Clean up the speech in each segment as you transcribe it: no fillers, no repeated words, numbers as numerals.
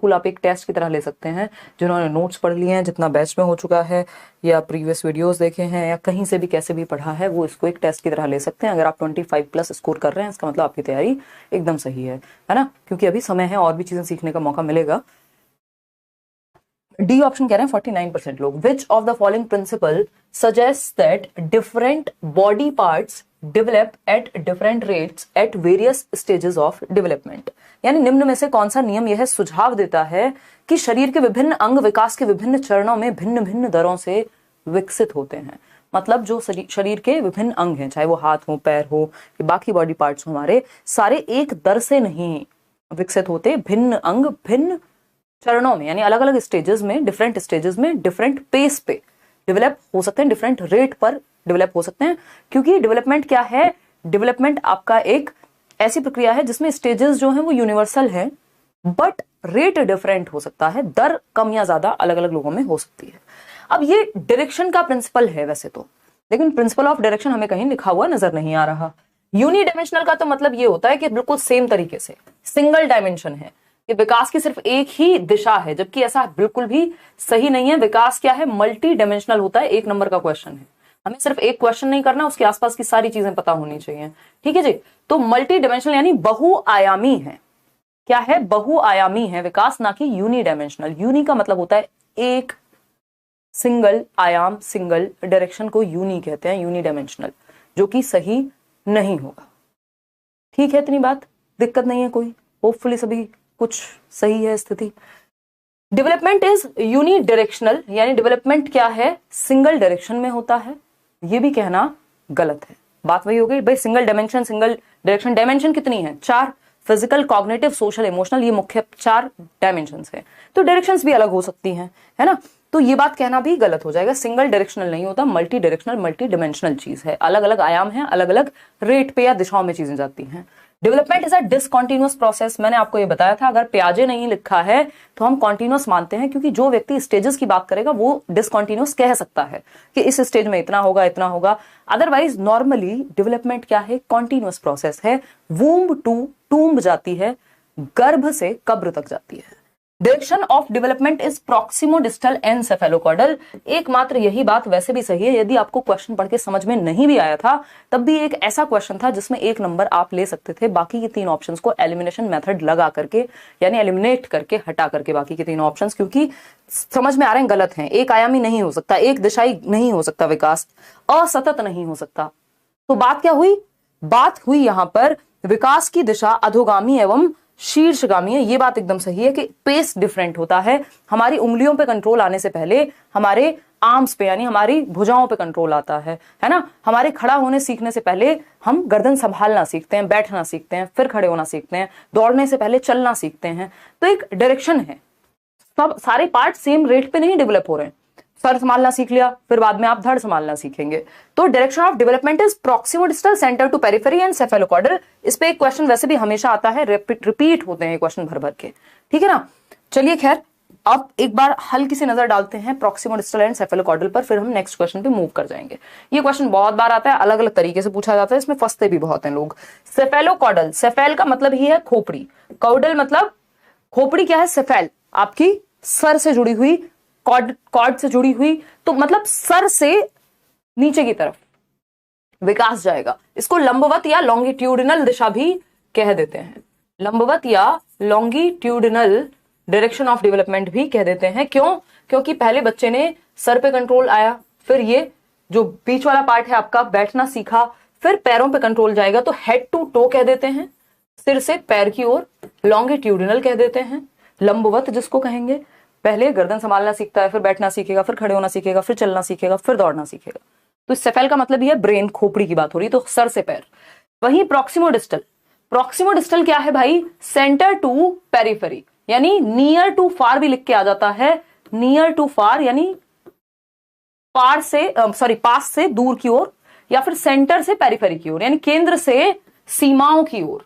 बिल्कुल आप एक टेस्ट की तरह ले सकते हैं। जिन्होंने नोट्स पढ़ लिए हैं, जितना बैच में हो चुका है या प्रीवियस वीडियोस देखे हैं या कहीं से भी कैसे भी पढ़ा है, वो इसको एक टेस्ट की तरह ले सकते हैं। अगर आप 25+ स्कोर कर रहे हैं, इसका मतलब आपकी तैयारी एकदम सही है ना, क्योंकि अभी समय है और भी चीजें सीखने का मौका मिलेगा। डी ऑप्शन कह रहे हैं 49% लोग। Which of the following principle suggest that different body parts develop at different rates at various stages of development. यानी निम्न में से कौन सा नियम यह सुझाव देता है कि शरीर के विभिन्न अंग विकास के विभिन्न चरणों में भिन्न भिन्न दरों से विकसित होते हैं। मतलब जो शरीर के विभिन्न अंग हैं, चाहे वो हाथ हो, पैर हो, बाकी बॉडी पार्ट्स हो, हमारे सारे एक दर से नहीं विकसित होते। भिन्न अंग भिन्न चरणों में, यानी अलग अलग स्टेजेस में, डिफरेंट स्टेजेस में, डिफरेंट पेस पे डेवलप हो सकते हैं, डिफरेंट रेट पर डेवलप हो सकते हैं। क्योंकि डेवलपमेंट क्या है? डेवलपमेंट आपका एक ऐसी प्रक्रिया है जिसमें स्टेजेस जो हैं वो यूनिवर्सल है, बट रेट डिफरेंट हो सकता है, दर कम या ज्यादा अलग अलग लोगों में हो सकती है। अब ये डायरेक्शन का प्रिंसिपल है वैसे तो, लेकिन प्रिंसिपल ऑफ डायरेक्शन हमें कहीं लिखा हुआ नजर नहीं आ रहा। यूनिडायमेंशनल का तो मतलब ये होता है कि बिल्कुल सेम तरीके से सिंगल डायमेंशन है, कि विकास की सिर्फ एक ही दिशा है, जबकि ऐसा बिल्कुल भी सही नहीं है। विकास क्या है? मल्टी डायमेंशनल होता है। 1 नंबर का क्वेश्चन है, हमें सिर्फ एक क्वेश्चन नहीं करना, उसके आसपास की सारी चीजें पता होनी चाहिए। ठीक है जी। तो मल्टी डायमेंशनल यानी बहुआयामी है। क्या है? बहुआयामी है विकास, ना कि यूनिडायमेंशनल। यूनि का मतलब होता है एक, सिंगल आयाम, सिंगल डायरेक्शन को यूनि कहते हैं, यूनिडायमेंशनल, जो कि सही नहीं होगा। ठीक है, इतनी बात, दिक्कत नहीं है कोई, होपफुली सभी कुछ सही है स्थिति। डेवलपमेंट इज यूनि डायरेक्शनल, यानी डेवलपमेंट क्या है? सिंगल डायरेक्शन में होता है। ये भी कहना गलत है। बात वही हो गई भाई, single dimension, single direction. Dimension कितनी है? 4, फिजिकल, कॉग्निटिव, सोशल, इमोशनल, ये मुख्य 4 डायमेंशंस है। तो डायरेक्शंस भी अलग हो सकती हैं, है ना। तो ये बात कहना भी गलत हो जाएगा। सिंगल डायरेक्शनल नहीं होता, मल्टी डायरेक्शनल, मल्टी डिमेंशनल चीज है। अलग अलग आयाम है, अलग अलग रेट पे या दिशाओं में चीजें जाती हैं। Development is a discontinuous process. मैंने आपको ये बताया था, अगर प्याजे नहीं लिखा है तो हम कॉन्टिन्यूअस मानते हैं, क्योंकि जो व्यक्ति स्टेजेस की बात करेगा वो डिसकंटिन्यूअस कह सकता है कि इस स्टेज में इतना होगा, इतना होगा। अदरवाइज नॉर्मली डेवलपमेंट क्या है? कॉन्टिन्यूअस प्रोसेस है। वूम्ब टू टूम्ब जाती है, गर्भ से कब्र तक जाती है। Direction of development is proximodistal and cephalocaudal. एकमात्र यही बात वैसे भी सही है। यदि आपको क्वेश्चन पढ़ के समझ में नहीं भी आया था, तब भी एक ऐसा क्वेश्चन था जिसमें 1 नंबर आप ले सकते थे। बाकी के 3 ऑप्शंस को एलिमिनेशन मेथड लगा करके, यानी एलिमिनेट करके, हटा करके बाकी के 3 ऑप्शंस, क्योंकि समझ में आ रहे हैं गलत हैं। एक आयामी नहीं हो सकता, एक दिशाई नहीं हो सकता विकास, असतत नहीं हो सकता। तो बात क्या हुई? बात हुई यहां पर विकास की दिशा अधोगामी एवं शीर्षगामी है। ये बात एकदम सही है कि पेस डिफरेंट होता है। हमारी उंगलियों पे कंट्रोल आने से पहले हमारे आर्म्स पे, यानी हमारी भुजाओं पे कंट्रोल आता है ना। हमारे खड़ा होने सीखने से पहले हम गर्दन संभालना सीखते हैं, बैठना सीखते हैं, फिर खड़े होना सीखते हैं, दौड़ने से पहले चलना सीखते हैं। तो एक डायरेक्शन है। सब सारे पार्ट सेम रेट पे नहीं डेवलप हो रहे हैं। सर संभालना सीख लिया, फिर बाद में आप धड़ संभालना सीखेंगे। तो direction of development is proximodistal, centre to periphery and cephalocaudal. इस पे एक क्वेश्चन वैसे भी हमेशा आता है, रिपीट होते हैं क्वेश्चन भर भर के, ठीक है ना। चलिए खैर, अब एक बार हल्की सी नजर डालते हैं प्रॉक्सिमोडिस्टल एंड सेफेलोकॉर्डल पर, फिर हम नेक्स्ट क्वेश्चन पे मूव कर जाएंगे। ये क्वेश्चन बहुत बार आता है, अलग अलग तरीके से पूछा जाता है, इसमें फंसते भी बहुत हैं लोग। सेफेलोकॉर्डल, सेफेल का मतलब ही है खोपड़ी, कॉर्डल मतलब खोपड़ी। क्या है? सेफेल आपकी सर से जुड़ी हुई, कॉर्ड से जुड़ी हुई, तो मतलब सर से नीचे की तरफ विकास जाएगा। इसको लंबवत या लॉन्गिट्यूडिनल दिशा भी कह देते हैं। लंबवत या लॉन्गिट्यूडिनल डायरेक्शन ऑफ डेवलपमेंट भी कह देते हैं। क्यों? क्योंकि पहले बच्चे ने सर पे कंट्रोल आया, फिर ये जो बीच वाला पार्ट है आपका बैठना सीखा, फिर पैरों पे कंट्रोल जाएगा, तो हेड टू टो कह देते हैं, सिर से पैर की ओर। लॉन्गिट्यूडिनल कह देते हैं, लंबवत जिसको कहेंगे। पहले गर्दन संभालना सीखता है, फिर बैठना सीखेगा, फिर खड़े होना सीखेगा, फिर चलना सीखेगा, फिर दौड़ना सीखेगा। तो सेफेल का मतलब ये ब्रेन, खोपड़ी की बात हो रही, तो सर से पैर। वहीं प्रॉक्सिमोडिस्टल, प्रॉक्सिमोडिस्टल क्या है भाई? सेंटर टू पेरिफेरी, यानी नियर टू फार भी लिख के आ जाता है। नियर टू फार यानी पार से पास से दूर की ओर, या फिर सेंटर से पेरिफेरी की ओर, यानी केंद्र से सीमाओं की ओर,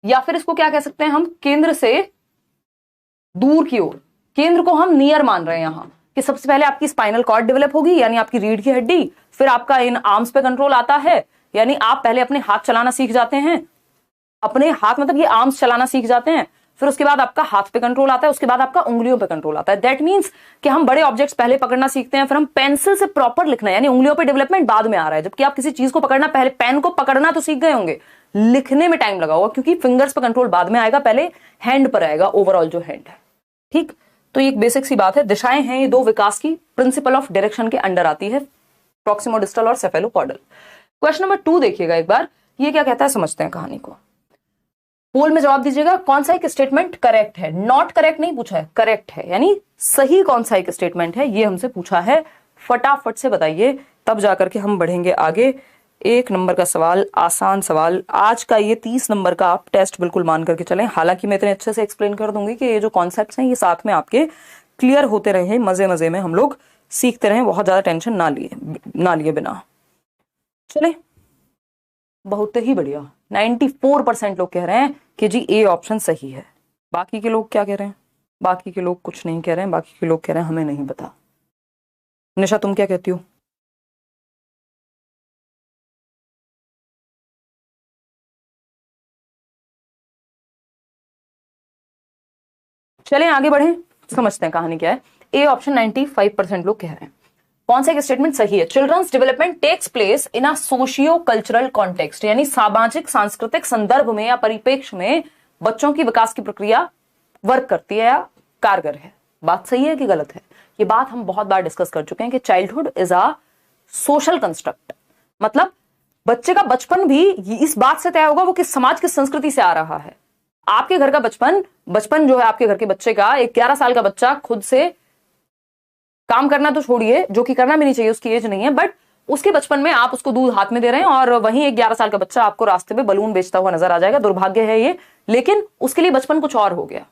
या फिर इसको क्या कह सकते हैं हम? केंद्र से दूर की ओर। केंद्र को हम नियर मान रहे हैं यहां, कि सबसे पहले आपकी स्पाइनल कॉर्ड डेवलप होगी, यानी आपकी रीढ़ की हड्डी, फिर आपका इन आर्म्स पे कंट्रोल आता है, यानी आप पहले अपने हाथ चलाना सीख जाते हैं। अपने हाथ मतलब ये आर्म्स चलाना सीख जाते हैं, फिर उसके बाद आपका हाथ पे कंट्रोल आता है, उसके बाद आपका उंगलियों पे कंट्रोल आता है। दैट मीन्स कि हम बड़े ऑब्जेक्ट्स पहले पकड़ना सीखते हैं, फिर हम पेंसिल से प्रॉपर लिखना है, यानी उंगलियों पे डेवलपमेंट बाद में आ रहा है। जबकि आप किसी चीज को पकड़ना पहले, पेन को पकड़ना तो सीख गए होंगे, लिखने में टाइम लगा होगा, क्योंकि फिंगर्स पर कंट्रोल बाद में आएगा, पहले हैंड पर आएगा, ओवरऑल जो हैंड है। ठीक, तो ये एक बेसिक सी बात है। दिशाएं हैं ये दो विकास की, प्रिंसिपल ऑफ डायरेक्शन के अंडर आती है, प्रॉक्सिमोडिस्टल और सेफेलोपॉडल। क्वेश्चन नंबर 2 देखिएगा एक बार, ये क्या कहता है समझते हैं कहानी को। पोल में जवाब दीजिएगा, कौन सा एक स्टेटमेंट करेक्ट है। नॉट करेक्ट नहीं पूछा है, करेक्ट है, यानी सही कौन सा एक स्टेटमेंट है, ये हमसे पूछा है। फटाफट से बताइए, तब जाकर के हम बढ़ेंगे आगे। 1 नंबर का सवाल, आसान सवाल आज का, ये 30 नंबर का आप टेस्ट बिल्कुल मान करके चलें। हालांकि मैं इतने अच्छे से एक्सप्लेन कर दूंगी कि ये जो कॉन्सेप्ट्स हैं ये साथ में आपके क्लियर होते रहे, मजे मजे में हम लोग सीखते रहे, बहुत ज्यादा टेंशन ना लिए बिना। चले, बहुत ही बढ़िया। 94% लोग कह रहे हैं कि जी ए ऑप्शन सही है। बाकी के लोग क्या कह रहे हैं? बाकी के लोग कुछ नहीं कह रहे हैं, बाकी के लोग कह रहे हैं हमें नहीं पता। निशा तुम क्या कहती हो? चलें आगे बढ़ें, समझते हैं कहानी क्या है। ए ऑप्शन 95% लोग कह रहे हैं। कौन सा एक स्टेटमेंट सही है? Childrens development takes place in a socio cultural context, यानी सामाजिक सांस्कृतिक संदर्भ में या परिप्रेक्ष्य में बच्चों की विकास की प्रक्रिया वर्क करती है या कारगर है। बात सही है कि गलत है? ये बात हम बहुत बार डिस्कस कर चुके हैं कि childhood is a social construct, मतलब बच्चे का बचपन भी इस बात से तय होगा वो किस समाज, किस संस्कृति से आ रहा है। आपके घर का बचपन जो है, आपके घर के बच्चे का, एक 11 साल का बच्चा खुद से काम करना तो छोड़िए, जो कि करना भी नहीं चाहिए, उसकी एज नहीं है, बट उसके बचपन में आप उसको दूध हाथ में दे रहे हैं, और वहीं एक 11 साल का बच्चा आपको रास्ते में बलून बेचता हुआ नजर आ जाएगा। दुर्भाग्य है ये, लेकिन उसके लिए बचपन कुछ और हो गया।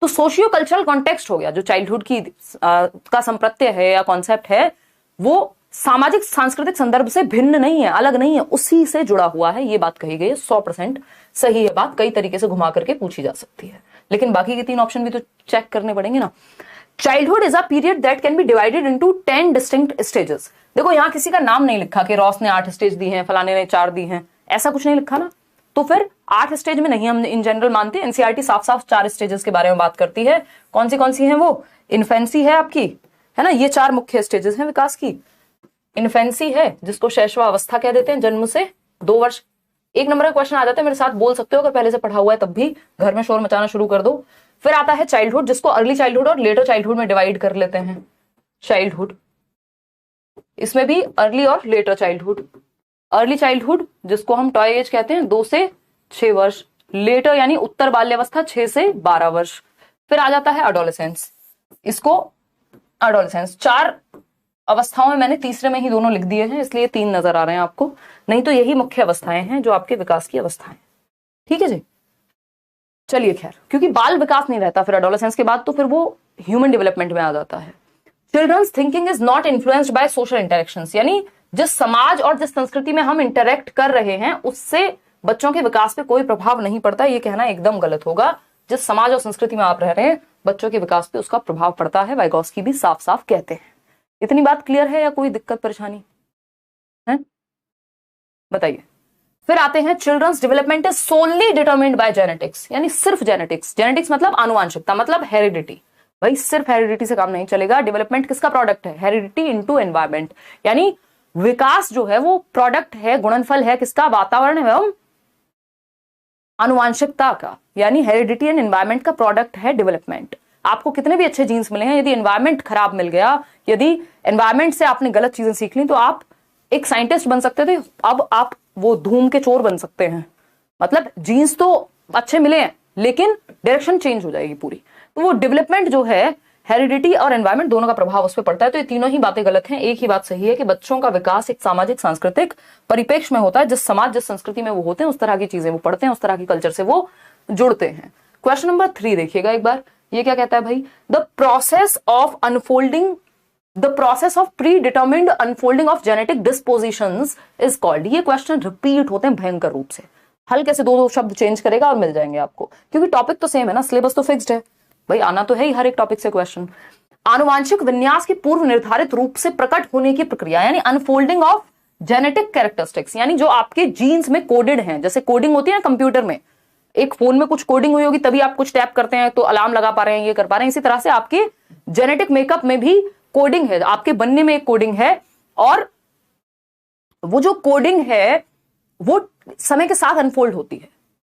तो सोशियो कल्चरल कॉन्टेक्स्ट हो गया। जो चाइल्डहुड की का संप्रत्यय है या कॉन्सेप्ट है, वो सामाजिक सांस्कृतिक संदर्भ से भिन्न नहीं है, अलग नहीं है, उसी से जुड़ा हुआ है। ये बात कही गई है, 100% सही है। बात कई तरीके से घुमा करके पूछी जा सकती है, लेकिन बाकी के 3 ऑप्शन भी तो चेक करने पड़ेंगे ना। Childhood is a period that can be divided into 10 distinct stages. देखो यहां किसी का नाम नहीं लिखा कि रॉस ने 8 स्टेज दी हैं, फलाने ने 4 दी हैं, ऐसा कुछ नहीं लिखा ना। तो फिर 8 स्टेज में नहीं हम इन जनरल मानते। एनसीईआरटी साफ साफ 4 स्टेजेस के बारे में बात करती है। कौन सी हैं वो? इन्फेंसी है आपकी, है ना, ये 4 मुख्य स्टेजेस हैं विकास की। इन्फेंसी है, जिसको शैशवावस्था कह देते हैं, जन्म से 2 वर्ष। 1 नंबर का क्वेश्चन आ जाता है, मेरे साथ बोल सकते हो अगर पहले से पढ़ा हुआ है, तब भी घर में शोर मचाना शुरू कर दो। फिर आता है चाइल्डहुड, जिसको अर्ली चाइल्डहुड और लेटर चाइल्डहुड में डिवाइड कर लेते हैं। चाइल्डहुड, इसमें भी अर्ली और लेटर चाइल्डहुड। अर्ली चाइल्डहुड जिसको हम टॉय एज कहते हैं, 2 से 6 वर्ष। लेटर यानी उत्तर बाल्यावस्था, 6 से 12 वर्ष। फिर आ जाता है अडोलेसेंस, इसको अडोलेसेंस 4 अवस्थाओं में, मैंने तीसरे में ही दोनों लिख दिए हैं, इसलिए 3 नजर आ रहे हैं आपको, नहीं तो यही मुख्य अवस्थाएं हैं जो आपके विकास की अवस्थाएं। ठीक है जी, चलिए खैर, क्योंकि बाल विकास नहीं रहता फिर एडोलेसेंस के बाद, तो फिर वो ह्यूमन डेवलपमेंट में आ जाता है। Childrens thinking is not influenced by social interactions, यानी जिस समाज और जिस संस्कृति में हम इंटरेक्ट कर रहे हैं उससे बच्चों के विकास पे कोई प्रभाव नहीं पड़ता। ये कहना एकदम गलत होगा। जिस समाज और संस्कृति में आप रह रहे हैं, बच्चों के विकास पे उसका प्रभाव पड़ता है। वाइगोस्की भी साफ साफ कहते हैं। इतनी बात क्लियर है या कोई दिक्कत परेशानी है? बताइए। फिर आते हैं children's development is solely determined by genetics, यानी सिर्फ जेनेटिक्स। जेनेटिक्स मतलब आनुवांशिकता, मतलब हेरिडिटी। भाई सिर्फ हेरिडिटी से काम नहीं चलेगा। डेवलपमेंट किसका प्रोडक्ट है? हेरिडिटी इनटू एनवायरमेंट, यानी विकास जो है वो प्रोडक्ट है, गुणनफल है किसका? वातावरण एवं आनुवांशिकता का, यानी हेरिडिटी एंड एनवायरमेंट का प्रोडक्ट है डेवलपमेंट। आपको कितने भी अच्छे जीन्स मिले हैं, यदि एनवायरमेंट खराब मिल गया, यदि एनवायरमेंट से आपने गलत चीजें सीख ली, तो आप एक साइंटिस्ट बन सकते थे, अब आप वो धूम के चोर बन सकते हैं। मतलब जीन्स तो अच्छे मिले हैं, लेकिन डायरेक्शन चेंज हो जाएगी पूरी। तो वो डेवलपमेंट जो है, हेरिडिटी और एनवायरमेंट दोनों का प्रभाव उस पर पड़ता है। तो ये तीनों ही बातें गलत हैं। एक ही बात सही है कि बच्चों का विकास एक सामाजिक सांस्कृतिक परिप्रेक्ष्य में होता है। जिस समाज जिस संस्कृति में वो होते हैं, उस तरह की चीजें वो पढ़ते हैं, उस तरह की कल्चर से वो जुड़ते हैं। क्वेश्चन नंबर 3 देखिएगा एक बार, ये क्या कहता है भाई? The process of unfolding, the process of pre determined unfolding of genetic dispositions is called. ये क्वेश्चन रिपीट होते हैं भयंकर रूप से। हल्के से 2 शब्द चेंज करेगा और मिल जाएंगे आपको, क्योंकि टॉपिक तो सेम है ना, सिलेबस तो फिक्स्ड है भाई, आना तो है ही हर एक टॉपिक से क्वेश्चन। आनुवांशिक विन्यास की पूर्व निर्धारित रूप से प्रकट होने की प्रक्रिया, यानी अनफोल्डिंग ऑफ जेनेटिक कैरेक्टरिस्टिक्स, यानी जो आपके जीन्स में कोडेड हैं, जैसे कोडिंग होती है ना कंप्यूटर में, एक फोन में कुछ कोडिंग हुई होगी तभी आप कुछ टैप करते हैं तो अलार्म लगा पा रहे हैं, ये कर पा रहे हैं। इसी तरह से आपके जेनेटिक मेकअप में भी कोडिंग है, आपके बनने में एक कोडिंग है, और वो जो कोडिंग है वो समय के साथ अनफोल्ड होती है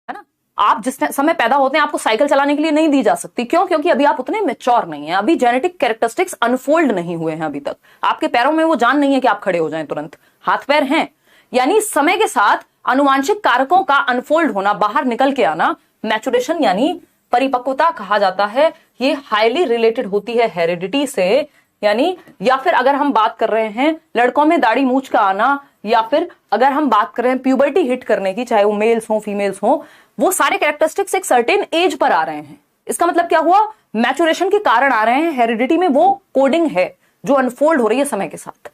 ना। आप जिस समय पैदा होते हैं आपको साइकिल चलाने के लिए नहीं दी जा सकती, क्यों? क्योंकि अभी आप उतने मैच्योर नहीं हैं, अभी जेनेटिक कैरेक्टरिस्टिक्स अनफोल्ड नहीं हुए हैं अभी तक। आपके पैरों में वो जान नहीं है कि आप खड़े हो जाएं तुरंत, हाथ पैर हैं। यानी समय के साथ आनुवांशिक कारकों का अनफोल्ड होना, बाहर निकल के आना, मैचुरेशन यानी परिपक्वता कहा जाता है। ये हाईली रिलेटेड होती है हेरिडिटी से, यानी या फिर अगर हम बात कर रहे हैं लड़कों में दाढ़ी मूंछ का आना, या फिर अगर हम बात कर रहे हैं प्यूबर्टी हिट करने की, चाहे वो मेल्स हो फीमेल्स हो, वो सारे कैरेक्टरिस्टिक्स एक सर्टेन एज पर आ रहे हैं। इसका मतलब क्या हुआ? मैचुरेशन के कारण आ रहे हैं। हेरिडिटी में वो कोडिंग है जो अनफोल्ड हो रही है समय के साथ।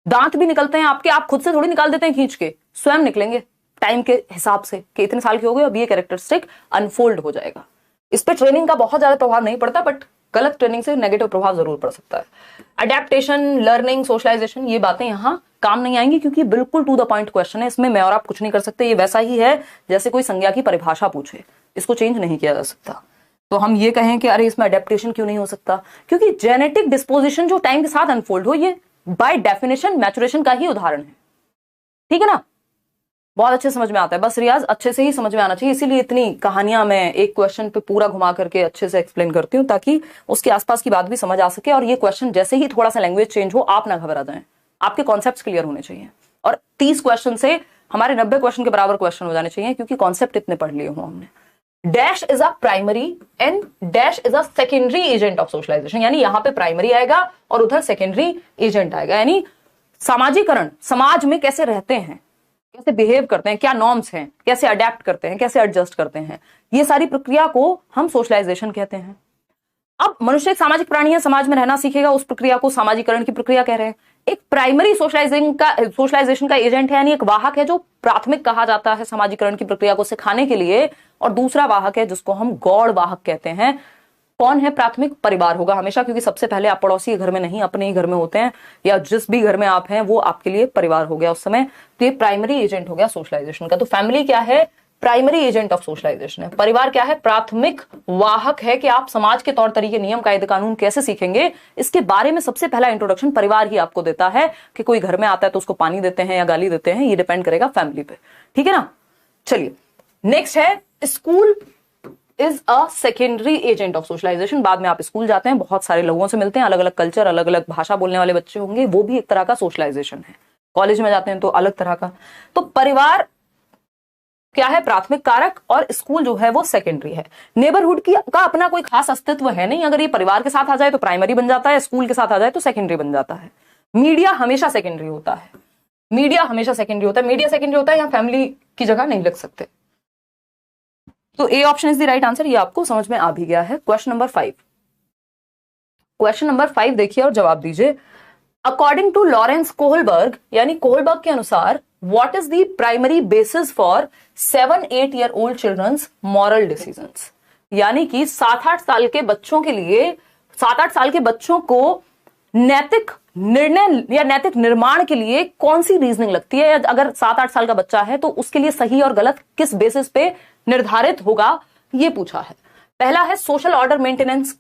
दांत भी निकलते हैं आपके, आप खुद से थोड़ी निकाल देते हैं खींच के, स्वयं निकलेंगे टाइम के हिसाब से कि इतने साल के हो गए, अब ये कैरेक्टरिस्टिक अनफोल्ड हो जाएगा। इस पे ट्रेनिंग का बहुत ज्यादा प्रभाव नहीं पड़ता, बट गलत ट्रेनिंग से नेगेटिव प्रभाव जरूर पड़ सकता है। अडेप्टेशन, लर्निंग, सोशलाइजेशन, ये बातें यहां काम नहीं आएंगी क्योंकि बिल्कुल टू द पॉइंट क्वेश्चन है। इसमें मैं और आप कुछ नहीं कर सकते। ये वैसा ही है जैसे कोई संज्ञा की परिभाषा पूछे, इसको चेंज नहीं किया जा सकता। तो हम ये कहें कि अरे इसमें अडेप्टेशन क्यों नहीं हो सकता, क्योंकि जेनेटिक डिस्पोजिशन जो टाइम के साथ अनफोल्ड हो, ये बाय डेफिनेशन मैचुरेशन का ही उदाहरण है। ठीक है ना? बहुत अच्छे समझ में आता है, बस रियाज अच्छे से ही समझ में आना चाहिए। इसीलिए इतनी कहानियां मैं एक क्वेश्चन पे पूरा घुमा करके अच्छे से एक्सप्लेन करती हूँ, ताकि उसके आसपास की बात भी समझ आ सके। और ये क्वेश्चन जैसे ही थोड़ा सा लैंग्वेज चेंज हो, आप ना घबरा जाएं, आपके कॉन्सेप्ट क्लियर होने चाहिए। और 30 क्वेश्चन से हमारे 90 क्वेश्चन के बराबर क्वेश्चन हो जाने चाहिए, क्योंकि कॉन्सेप्ट इतने पढ़ लिए हो हमने। Dash is a primary and dash is a secondary agent of socialisation, यानी यहां पे प्राइमरी आएगा और उधर सेकेंडरी एजेंट आएगा। यानी सामाजिकरण, समाज में कैसे रहते हैं, कैसे बिहेव करते हैं, क्या नॉर्म्स हैं, कैसे अडेप्ट करते हैं, कैसे एडजस्ट करते हैं, ये सारी प्रक्रिया को हम सोशलाइजेशन कहते हैं। अब मनुष्य एक सामाजिक प्राणी है, समाज में रहना सीखेगा, उस प्रक्रिया को सामाजिकरण की प्रक्रिया कह रहे हैं। एक प्राइमरी सोशलाइजेशन का एजेंट है, यानी एक वाहक है जो प्राथमिक कहा जाता है सामाजिकरण की प्रक्रिया को सिखाने के लिए, और दूसरा वाहक है जिसको हम गौड़ वाहक कहते हैं। कौन है प्राथमिक? परिवार होगा हमेशा, क्योंकि सबसे पहले आप पड़ोसी के घर में नहीं अपने ही घर में होते हैं, या जिस भी घर में आप हैं वो आपके लिए परिवार हो गया उस समय। तो ये प्राइमरी एजेंट हो गया सोशलाइजेशन का। तो फैमिली क्या है? प्राइमरी एजेंट ऑफ सोशलाइजेशन है। परिवार क्या है? प्राथमिक वाहक है कि आप समाज के तौर तरीके, नियम, कायदे, कानून कैसे सीखेंगे, इसके बारे में सबसे पहला इंट्रोडक्शन परिवार ही आपको देता है। कि कोई घर में आता है तो उसको पानी देते हैं या गाली देते हैं, ये डिपेंड करेगा फैमिली पे। ठीक है ना? चलिए नेक्स्ट है school is a secondary agent of socialisation. बाद में आप स्कूल जाते हैं, बहुत सारे लोगों से मिलते हैं, अलग अलग कल्चर, अलग अलग भाषा बोलने वाले बच्चे होंगे, वो भी एक तरह का सोशलाइजेशन है। कॉलेज में जाते हैं तो अलग तरह का। तो परिवार क्या है? प्राथमिक कारक, और स्कूल जो है वो सेकेंडरी है। नेबरहुड का अपना कोई खास अस्तित्व है नहीं। अगर ये परिवार के साथ आ जाए तो प्राइमरी बन जाता है, स्कूल के साथ आ जाए तो सेकेंडरी बन जाता है। मीडिया हमेशा सेकेंडरी होता है, मीडिया हमेशा सेकेंडरी होता है। मीडिया सेकेंडरी होता है, यहां फैमिली की जगह नहीं लग सकते। तो A option is the right answer. ये आपको समझ में आ भी गया है। क्वेश्चन नंबर 5, क्वेश्चन नंबर 5 देखिए और जवाब दीजिए। अकॉर्डिंग टू लॉरेंस कोहलबर्ग, यानी कोहलबर्ग के अनुसार, what is the primary basis for 7-8 year old childrens moral decisions. यानी कि 7-8 साल के बच्चों के लिए, 7-8 साल के बच्चों को नैतिक निर्णय या नैतिक निर्माण के लिए कौन सी रीजनिंग लगती है? अगर 7-8 साल का बच्चा है तो उसके लिए सही और गलत किस बेसिस पे निर्धारित होगा, ये पूछा है। पहला है social order maintenance,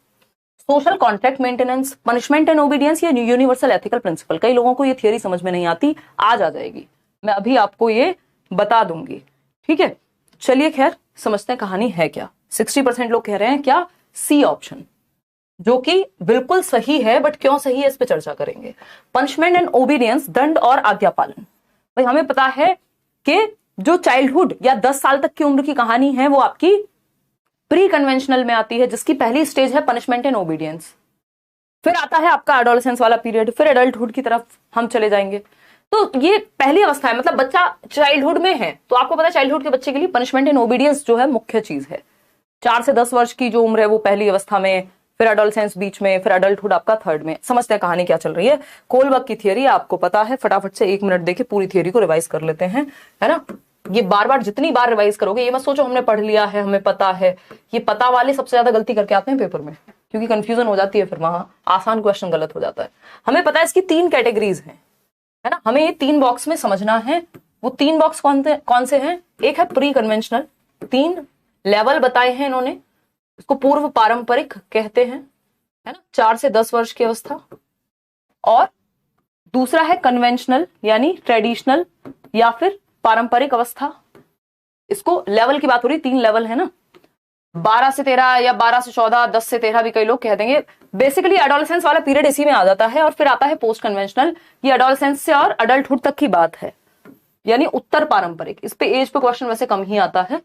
social contract maintenance, punishment and obedience, या यूनिवर्सल एथिकल प्रिंसिपल। कई लोगों को ये थियरी समझ में नहीं आती, आज आ जाएगी, मैं अभी आपको ये बता दूंगी। ठीक है, चलिए खैर समझते हैं कहानी है क्या। 60% लोग कह रहे हैं क्या? सी ऑप्शन, जो कि बिल्कुल सही है, बट क्यों सही है इस पे चर्चा करेंगे। पनिशमेंट एंड ओबीडियंस, दंड और आज्ञा पालन। भाई हमें पता है कि जो चाइल्डहुड या 10 साल तक की उम्र की कहानी है वो आपकी प्री कन्वेंशनल में आती है, जिसकी पहली स्टेज है पनिशमेंट एंड ओबीडियंस। फिर आता है आपका एडोलेसेंस वाला पीरियड, फिर एडल्टहुड की तरफ हम चले जाएंगे। तो ये पहली अवस्था है, मतलब बच्चा चाइल्डहुड में है, तो आपको पता है चाइल्डहुड के बच्चे के लिए पनिशमेंट एंड ओबीडियंस जो है मुख्य चीज है। 4 से 10 वर्ष की जो उम्र है वो पहली अवस्था में, फिर एडोलेसेंस बीच में, फिर एडल्टहुड आपका थर्ड में। समझते हैं कहानी क्या चल रही है। कोहलबर्ग की थियरी आपको पता है, फटाफट से 1 मिनट देके पूरी थियरी को रिवाइज कर लेते हैं, है ना। ये बार बार जितनी बार रिवाइज करोगे, ये मत सोचो हमने पढ़ लिया है हमें पता है। ये पता वाले सबसे ज्यादा गलती करके आते हैं पेपर में, क्योंकि कंफ्यूजन हो जाती है, फिर वहां आसान क्वेश्चन गलत हो जाता है। हमें पता है इसकी 3 कैटेगरीज हैं, है ना। हमें ये 3 बॉक्स में समझना है। वो 3 बॉक्स कौन से हैं? एक है प्री कन्वेंशनल, 3 लेवल बताए हैं इन्होंने, इसको पूर्व पारंपरिक कहते हैं, है ना, 4 से 10 वर्ष की अवस्था। और दूसरा है कन्वेंशनल यानी ट्रेडिशनल या फिर पारंपरिक अवस्था। इसको लेवल की बात हो रही, 3 लेवल है ना, 12 से 13 या 12 से 14, 10 से 13 भी कई लोग कह देंगे। बेसिकली एडोलेसेंस वाला पीरियड इसी में आ जाता है। और फिर आता है पोस्ट कन्वेंशनल, ये एडोलेसेंस से और अडल्टहुड तक की बात है, यानी उत्तर पारंपरिक। इस पे एज पे क्वेश्चन वैसे कम ही आता है।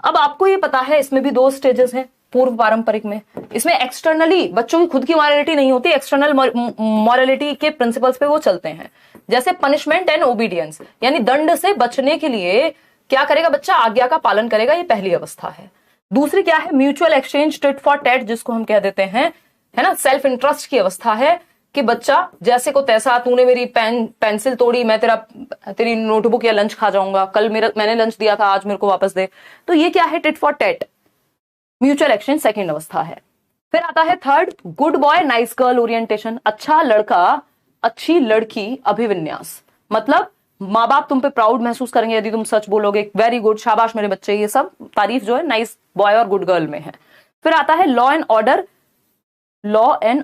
अब आपको ये पता है इसमें भी 2 स्टेजेस हैं पूर्व पारंपरिक में। इसमें एक्सटर्नली बच्चों की खुद की मॉरलिटी नहीं होती, एक्सटर्नल मॉरलिटी के प्रिंसिपल्स पे वो चलते हैं। जैसे पनिशमेंट एंड ओबीडियंस, यानी दंड से बचने के लिए क्या करेगा बच्चा, आज्ञा का पालन करेगा, ये पहली अवस्था है। दूसरी क्या है, mutual exchange tit for tat, जिसको हम कह देते हैं, है ना, सेल्फ इंटरेस्ट की अवस्था है कि बच्चा जैसे को तैसा, तूने मेरी पेंसिल तोड़ी, मैं तेरी नोटबुक या लंच खा जाऊंगा, कल मैंने लंच दिया था, आज मेरे को वापस दे। तो ये क्या है, tit for tat, mutual exchange second अवस्था है। फिर आता है third, good boy nice girl orientation, अच्छा लड़का अच्छी लड़की अभिविन्यास। मतलब माँ बाप तुम पे प्राउड महसूस करेंगे यदि तुम सच बोलोगे, वेरी गुड, शाबाश मेरे बच्चे, ये सब तारीफ जो है नाइस बॉय और गुड गर्ल में है। फिर आता है लॉ एंड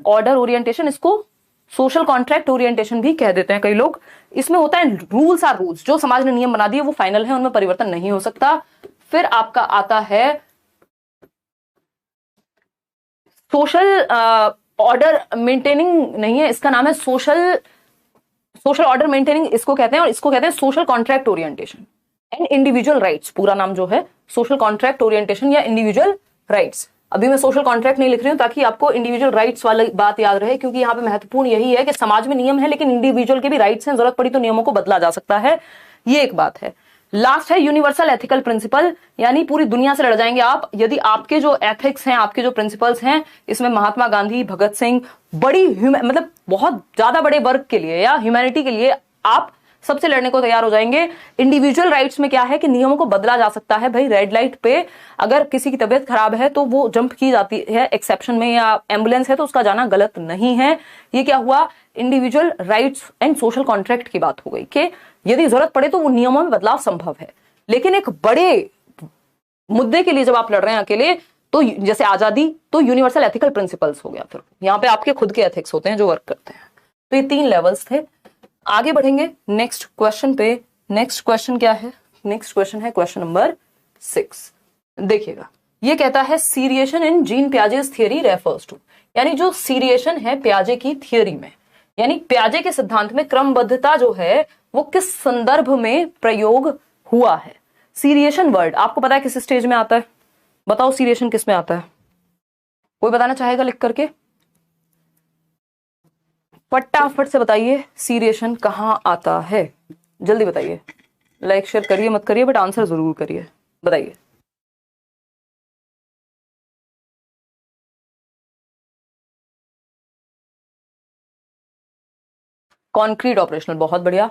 ऑर्डर ओरिएंटेशन, इसको सोशल कॉन्ट्रैक्ट ओरिएंटेशन भी कह देते हैं कई लोग। इसमें होता है रूल्स आर रूल्स, जो समाज ने नियम बना दिए वो फाइनल है, उनमें परिवर्तन नहीं हो सकता। फिर आपका आता है सोशल ऑर्डर मेंटेनिंग, नहीं है, इसका नाम है सोशल ऑर्डर मेंटेनिंग, इसको कहते हैं। और इसको कहते हैं social contract orientation and individual rights. पूरा नाम जो है सोशल कॉन्ट्रैक्ट ओरिएंटेशन या इंडिविजुअल राइट्स। अभी मैं सोशल कॉन्ट्रैक्ट नहीं लिख रही हूं ताकि आपको इंडिविजुअल राइट्स वाली बात याद रहे, क्योंकि यहाँ पे महत्वपूर्ण यही है कि समाज में नियम है लेकिन इंडिविजुअल के भी राइट्स हैं, जरूरत पड़ी तो नियमों को बदला जा सकता है, ये एक बात है। लास्ट है यूनिवर्सल एथिकल प्रिंसिपल, यानी पूरी दुनिया से लड़ जाएंगे आप यदि आपके जो एथिक्स हैं, आपके जो प्रिंसिपल्स हैं, इसमें महात्मा गांधी, भगत सिंह, बड़ी मतलब बहुत ज्यादा बड़े वर्ग के लिए या ह्यूमैनिटी के लिए आप सबसे लड़ने को तैयार हो जाएंगे। इंडिविजुअल राइट्स में क्या है कि नियमों को बदला जा सकता है। भाई रेड लाइट पे अगर किसी की तबीयत खराब है तो वो जंप की जाती है एक्सेप्शन में, या एम्बुलेंस है तो उसका जाना गलत नहीं है। ये क्या हुआ, individual rights and social contract की बात हो गई कि यदि जरूरत पड़े तो वो नियमों में बदलाव संभव है। लेकिन एक बड़े मुद्दे के लिए जब आप लड़ रहे हैं अकेले, तो जैसे आजादी, तो यूनिवर्सल एथिकल प्रिंसिपल्स हो गया। फिर यहाँ पे आपके खुद के एथिक्स होते हैं जो वर्क करते हैं। तो ये 3 लेवल्स थे। आगे बढ़ेंगे नेक्स्ट क्वेश्चन पे। नेक्स्ट क्वेश्चन क्या है, नेक्स्ट क्वेश्चन है क्वेश्चन नंबर 6। देखिएगा, ये कहता है seriation in Jean Piaget's theory refers to, यानी जो सीरिएशन है पियाजे की थियरी में, यानी पियाजे के सिद्धांत में क्रमबद्धता जो है वो किस संदर्भ में प्रयोग हुआ है। सीरिएशन वर्ड आपको पता है किस स्टेज में आता है, बताओ सीरिएशन किस में आता है, कोई बताना चाहेगा लिख करके, फटाफट से बताइए सीरिएशन कहां आता है, जल्दी बताइए। लाइक शेयर करिए मत करिए बट आंसर जरूर करिए, बताइए। कॉन्क्रीट ऑपरेशनल, बहुत बढ़िया,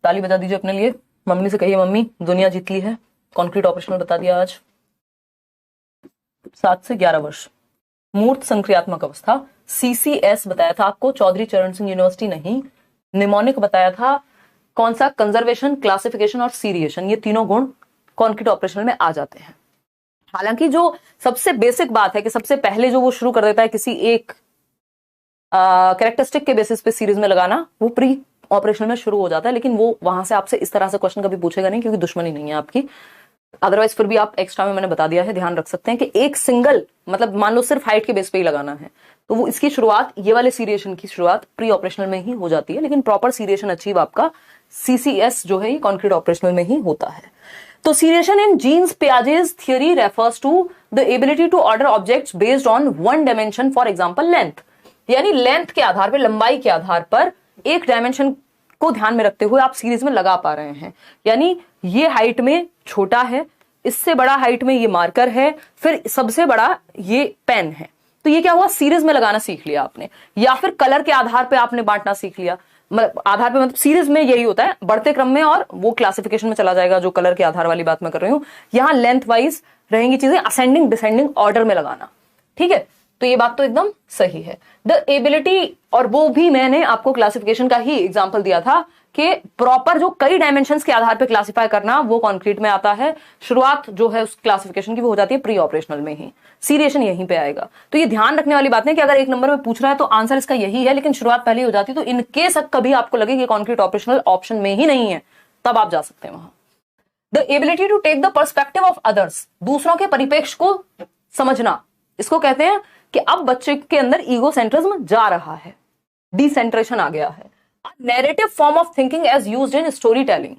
ताली बजा दीजिए अपने लिए। मम्मी से कहिए मम्मी दुनिया जीत ली है, कॉन्क्रीट ऑपरेशनल बता दिया आज। 7 से 11 वर्ष। मूर्त संक्रियात्मक अवस्था, सीसीएस बताया था आपको, चौधरी चरण सिंह यूनिवर्सिटी नहीं। निमोनिक बताया था, कौन सा, कंजर्वेशन, क्लासिफिकेशन और सीरिएशन, ये तीनों गुण कॉन्क्रीट ऑपरेशनल में आ जाते हैं। हालांकि जो सबसे बेसिक बात है कि सबसे पहले जो वो शुरू कर देता है किसी एक कैरेक्टरिस्टिक के बेसिस पे सीरीज में लगाना, वो प्री ऑपरेशनल में शुरू हो जाता है। लेकिन वो वहां से आपसे इस तरह से क्वेश्चन कभी पूछेगा नहीं, क्योंकि दुश्मनी नहीं है आपकी। अदरवाइज फिर भी आप एक्स्ट्रा में मैंने बता दिया है, ध्यान रख सकते हैं कि एक सिंगल, मतलब मान लो सिर्फ हाइट के बेस पे ही लगाना है, तो वो इसकी शुरुआत, ये वाले सीरिएशन की शुरुआत प्री ऑपरेशनल में ही हो जाती है। लेकिन प्रॉपर सीरिएशन अचीव आपका सीसीएस जो है ये कॉन्क्रीट ऑपरेशनल में ही होता है। तो seriation in Jean's Piaget's theory refers to the ability to order objects based on one dimension, for example length, यानी लेंथ के आधार पर, लंबाई के आधार पर एक डायमेंशन को ध्यान में रखते हुए आप सीरीज में लगा पा रहे हैं। यानी ये हाइट में छोटा है, इससे बड़ा हाइट में ये मार्कर है, फिर सबसे बड़ा ये पेन है। तो ये क्या हुआ, सीरीज में लगाना सीख लिया आपने। या फिर कलर के आधार पे आपने बांटना सीख लिया, आधार पे, मतलब सीरीज में यही होता है, बढ़ते क्रम में, और वो क्लासिफिकेशन में चला जाएगा जो कलर के आधार वाली बात मैं कर रही हूं। यहां लेंथ वाइज रहेंगी चीजें, असेंडिंग डिसेंडिंग ऑर्डर में लगाना, ठीक है। तो ये बात तो एकदम सही है। द एबिलिटी, और वो भी मैंने आपको क्लासिफिकेशन का ही एग्जांपल दिया था कि प्रॉपर जो कई डायमेंशंस के आधार पे क्लासिफाई करना वो कॉन्क्रीट में आता है। शुरुआत जो है उस क्लासिफिकेशन की वो हो जाती है प्री ऑपरेशनल में ही, सीरिएशन यहीं पे आएगा। तो ये ध्यान रखने वाली बात है कि अगर एक नंबर में पूछ रहा है तो आंसर इसका यही है, लेकिन शुरुआत पहले हो जाती है। तो इनकेस कभी आपको लगे कि कॉन्क्रीट ऑपरेशनल ऑप्शन में ही नहीं है, तब आप जा सकते हैं वहां। The ability to take the perspective of others, दूसरों के परिप्रेक्ष्य को समझना, इसको कहते हैं कि अब बच्चे के अंदर ईगोसेंट्रिज्म जा रहा है, डिसेंट्रेशन आ गया है। Narrative form of thinking as used in story telling,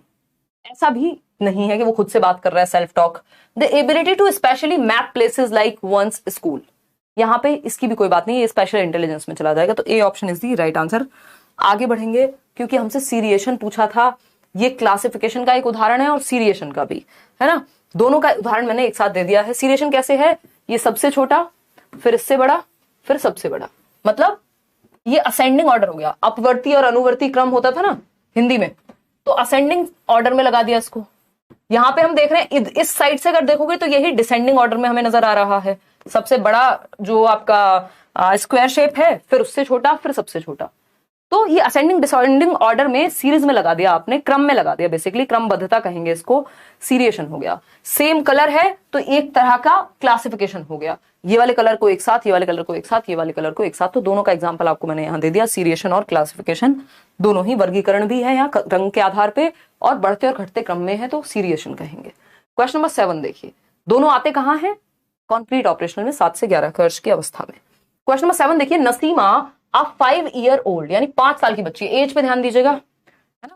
ऐसा भी नहीं है कि वो खुद से बात कर रहा है, self talk. The ability to spatially map places like one's school, यहां पे इसकी भी कोई बात नहीं, ये स्पेशल इंटेलिजेंस में चला जाएगा। तो A option is the right answer. आगे बढ़ेंगे, क्योंकि हमसे सीरिएशन पूछा था, ये क्लासिफिकेशन का एक उदाहरण है और सीरिएशन का भी है ना, दोनों का उदाहरण मैंने एक साथ दे दिया है। सीरिएशन कैसे है, ये सबसे छोटा, फिर इससे बड़ा, फिर सबसे बड़ा, मतलब ये असेंडिंग ऑर्डर हो गया। अपवर्ती और अनुवर्ती क्रम होता था ना हिंदी में, तो असेंडिंग ऑर्डर में लगा दिया इसको। यहां पे हम देख रहे हैं इस साइड से अगर देखोगे तो यही डिसेंडिंग ऑर्डर में हमें नजर आ रहा है। सबसे बड़ा जो आपका स्क्वायर शेप है, फिर उससे छोटा, फिर सबसे छोटा। तो ये असेंडिंग डिसेंडिंग ऑर्डर में सीरीज में लगा दिया आपने, क्रम में लगा दिया, बेसिकली क्रमबद्धता कहेंगे इसको, सीरिएशन हो गया। सेम कलर है तो एक तरह का क्लासिफिकेशन हो गया, ये वाले कलर को एक साथ, ये वाले कलर को एक साथ, ये वाले कलर को एक साथ। तो दोनों का एग्जांपल आपको मैंने यहां दे दिया, सीरिएशन और क्लासिफिकेशन दोनों ही वर्गीकरण भी है यहाँ रंग के आधार पे, और बढ़ते और घटते क्रम में है तो सीरिएशन कहेंगे। क्वेश्चन नंबर 7 देखिए, दोनों आते कहां हैं, कॉन्क्रीट ऑपरेशनल में 7 से 11 वर्ष की अवस्था में। क्वेश्चन नंबर 7 देखिए, नसीमा अ 5 ईयर ओल्ड, यानी 5 साल की बच्ची, एज पे ध्यान दीजिएगा, है ना।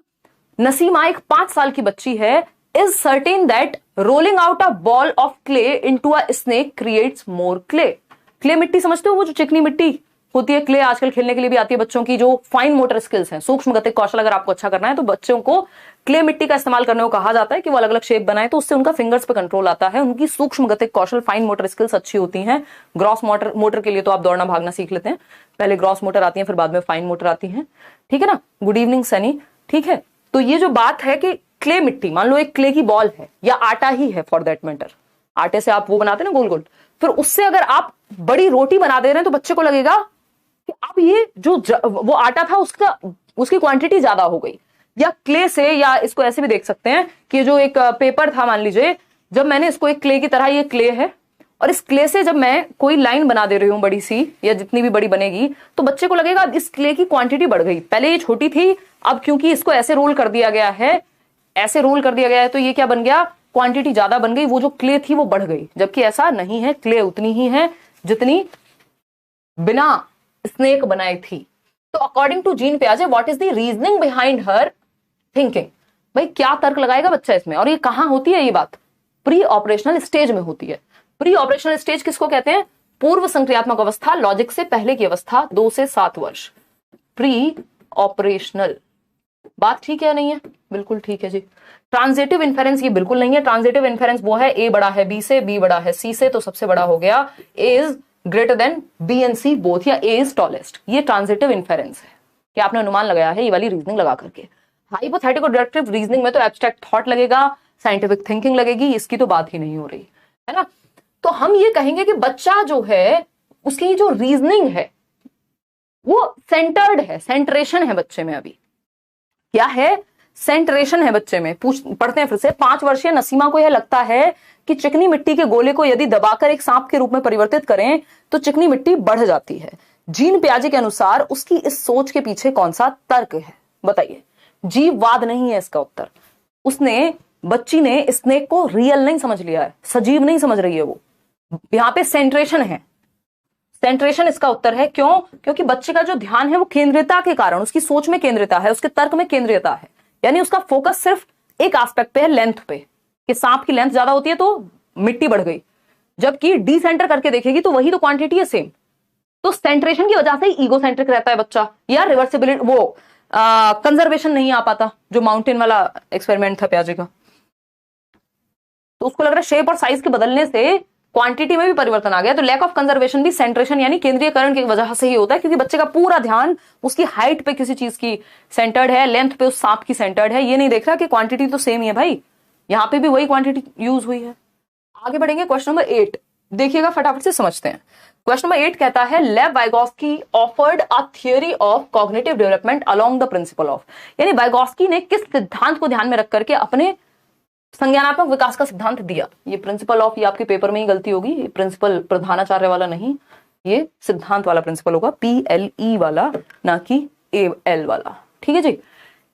नसीमा एक 5 साल की बच्ची है, is certain that rolling out a ball of clay into a snake creates more clay. Clay मिट्टी समझते हो, वो जो चिकनी मिट्टी होती है, क्ले आजकल खेलने के लिए भी आती है बच्चों की, जो फाइन मोटर स्किल्स हैं, सूक्ष्म गतिक कौशल अगर आपको अच्छा करना है तो बच्चों को क्ले मिट्टी का इस्तेमाल करने को कहा जाता है कि वो अलग अलग शेप बनाए, तो उससे उनका फिंगर्स पे कंट्रोल आता है, उनकी सूक्ष्म गतिक कौशल फाइन मोटर स्किल्स अच्छी होती हैं। ग्रॉस मोटर के लिए तो आप दौड़ना भागना सीख लेते हैं, पहले ग्रॉस मोटर आती है, फिर बाद में फाइन मोटर आती है, ठीक है ना। गुड इवनिंग सनी, ठीक है। तो ये जो बात है कि क्ले मिट्टी, मान लो एक क्ले की बॉल है या आटा ही है फॉर दैट मैटर, आटे से आप वो बनाते हैं ना गोल गोल, फिर उससे अगर आप बड़ी रोटी बना दे रहे हैं तो बच्चे को लगेगा कि अब ये जो वो आटा था उसकी क्वांटिटी ज्यादा हो गई। या क्ले से, या इसको ऐसे भी देख सकते हैं कि जो एक पेपर था, मान लीजिए जब मैंने इसको एक क्ले की तरह, ये क्ले है, और इस क्ले से जब मैं कोई लाइन बना दे रही हूं बड़ी सी, या जितनी भी बड़ी बनेगी, तो बच्चे को लगेगा इस क्ले की क्वांटिटी बढ़ गई, पहले ये छोटी थी, अब क्योंकि इसको ऐसे रोल कर दिया गया है, ऐसे रोल कर दिया गया है, तो ये क्या बन गया, क्वांटिटी ज्यादा बन गई, वो जो क्ले थी वो बढ़ गई। जबकि ऐसा नहीं है, क्ले उतनी ही है जितनी बिना स्नेक बनाई थी। तो अकॉर्डिंग टू जीन पियाजे, what is the reasoning behind her thinking, भाई क्या तर्क लगाएगा बच्चा इसमें। और ये कहां होती है, ये बात प्री ऑपरेशनल स्टेज में होती है। प्री ऑपरेशनल स्टेज किसको कहते हैं, पूर्व संक्रियात्मक अवस्था, लॉजिक से पहले की अवस्था, 2 से 7 वर्ष, प्री ऑपरेशनल। बात ठीक है नहीं है, बिल्कुल ठीक है जी। ट्रांजिटिव इन्फेरेंस ये बिल्कुल नहीं है, ट्रांजिटिव इन्फेरेंस वो है ए बड़ा है बी से, बी बड़ा है सी से, तो सबसे बड़ा हो गया A is greater than B and C both, या ए इज टॉलेस्ट, ये ट्रांजिटिव इन्फेरेंस है कि आपने अनुमान लगाया है ये वाली रीजनिंग लगा करके। हाइपोथेटिकल डिडक्टिव रीजनिंग में तो एब्स्ट्रैक्ट थॉट लगेगा, साइंटिफिक थिंकिंग लगेगी, इसकी तो बात ही नहीं हो रही है ना। तो हम ये कहेंगे कि बच्चा जो है उसकी जो रीजनिंग है वो सेंटर्ड है, सेंट्रेशन है बच्चे में, अभी क्या है, सेंट्रेशन है बच्चे में। पढ़ते हैं फिर से। 5 वर्षीय नसीमा को यह लगता है कि चिकनी मिट्टी के गोले को यदि दबाकर एक सांप के रूप में परिवर्तित करें तो चिकनी मिट्टी बढ़ जाती है। जीन पियाजे के अनुसार उसकी इस सोच के पीछे कौन सा तर्क है, बताइए। जीववाद नहीं है इसका उत्तर। बच्ची ने स्नेक को रियल नहीं समझ लिया है, सजीव नहीं समझ रही है वो। यहां पे सेंट्रेशन है, सेंट्रेशन इसका उत्तर है। क्यों? क्योंकि बच्चे का जो ध्यान है वो केंद्रीयता के कारण, उसकी सोच में केंद्रीयता है, उसके तर्क में केंद्रीयता है, यानी उसका फोकस सिर्फ एक एस्पेक्ट पे है, लेंथ पे, कि सांप की लेंथ ज्यादा होती है तो मिट्टी बढ़ गई, जबकि डिसेंटर करके देखेगी तो वही तो क्वांटिटी है सेम। तो सेंट्रेशन की वजह से ही ईगो सेंट्रिक रहता है बच्चा, या रिवर्सिबिलिटी, वो कंजर्वेशन नहीं आ पाता, जो माउंटेन वाला एक्सपेरिमेंट था पियाजे का। तो उसको लग रहा है शेप और साइज के बदलने से क्वांटिटी में भी परिवर्तन आ गया। तो लैक ऑफ कंजर्वेशन भी सेंट्रेशन यानी केंद्रीयकरण की वजह से ही होता है, क्योंकि बच्चे का पूरा ध्यान उसकी हाइट पे किसी चीज की सेंटर्ड है, लेंथ पे उस सांप की सेंटर्ड है, ये नहीं देख रहा कि क्वांटिटी तो सेम ही है भाई, यहां पे भी वही क्वांटिटी यूज हुई है। आगे बढ़ेंगे, क्वेश्चन नंबर 8 देखिएगा, फटाफट से समझते हैं। क्वेश्चन नंबर 8 कहता है लेव Vygotsky offered a theory of cognitive development along the principle of, यानी वाइगोस्की ने किस सिद्धांत को ध्यान में रख करके अपने संज्ञानात्मक विकास का सिद्धांत दिया। ये प्रिंसिपल ऑफ, ये आपके पेपर में ही गलती होगी, ये प्रिंसिपल प्रधानाचार्य वाला नहीं, ये सिद्धांत वाला प्रिंसिपल होगा, PLE वाला, ना कि AL वाला। ठीक है जी।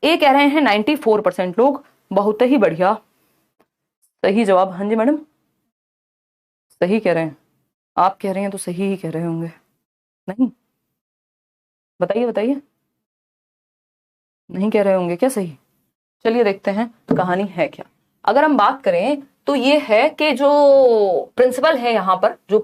ए कह रहे हैं 94% लोग, बहुत ही बढ़िया, सही जवाब। हाँ जी मैडम, सही कह रहे हैं, आप कह रहे हैं तो सही ही कह रहे होंगे। नहीं, बताइए बताइए, नहीं कह रहे होंगे क्या सही? चलिए देखते हैं कहानी है क्या। अगर हम बात करें तो ये है कि जो प्रिंसिपल है यहाँ पर, जो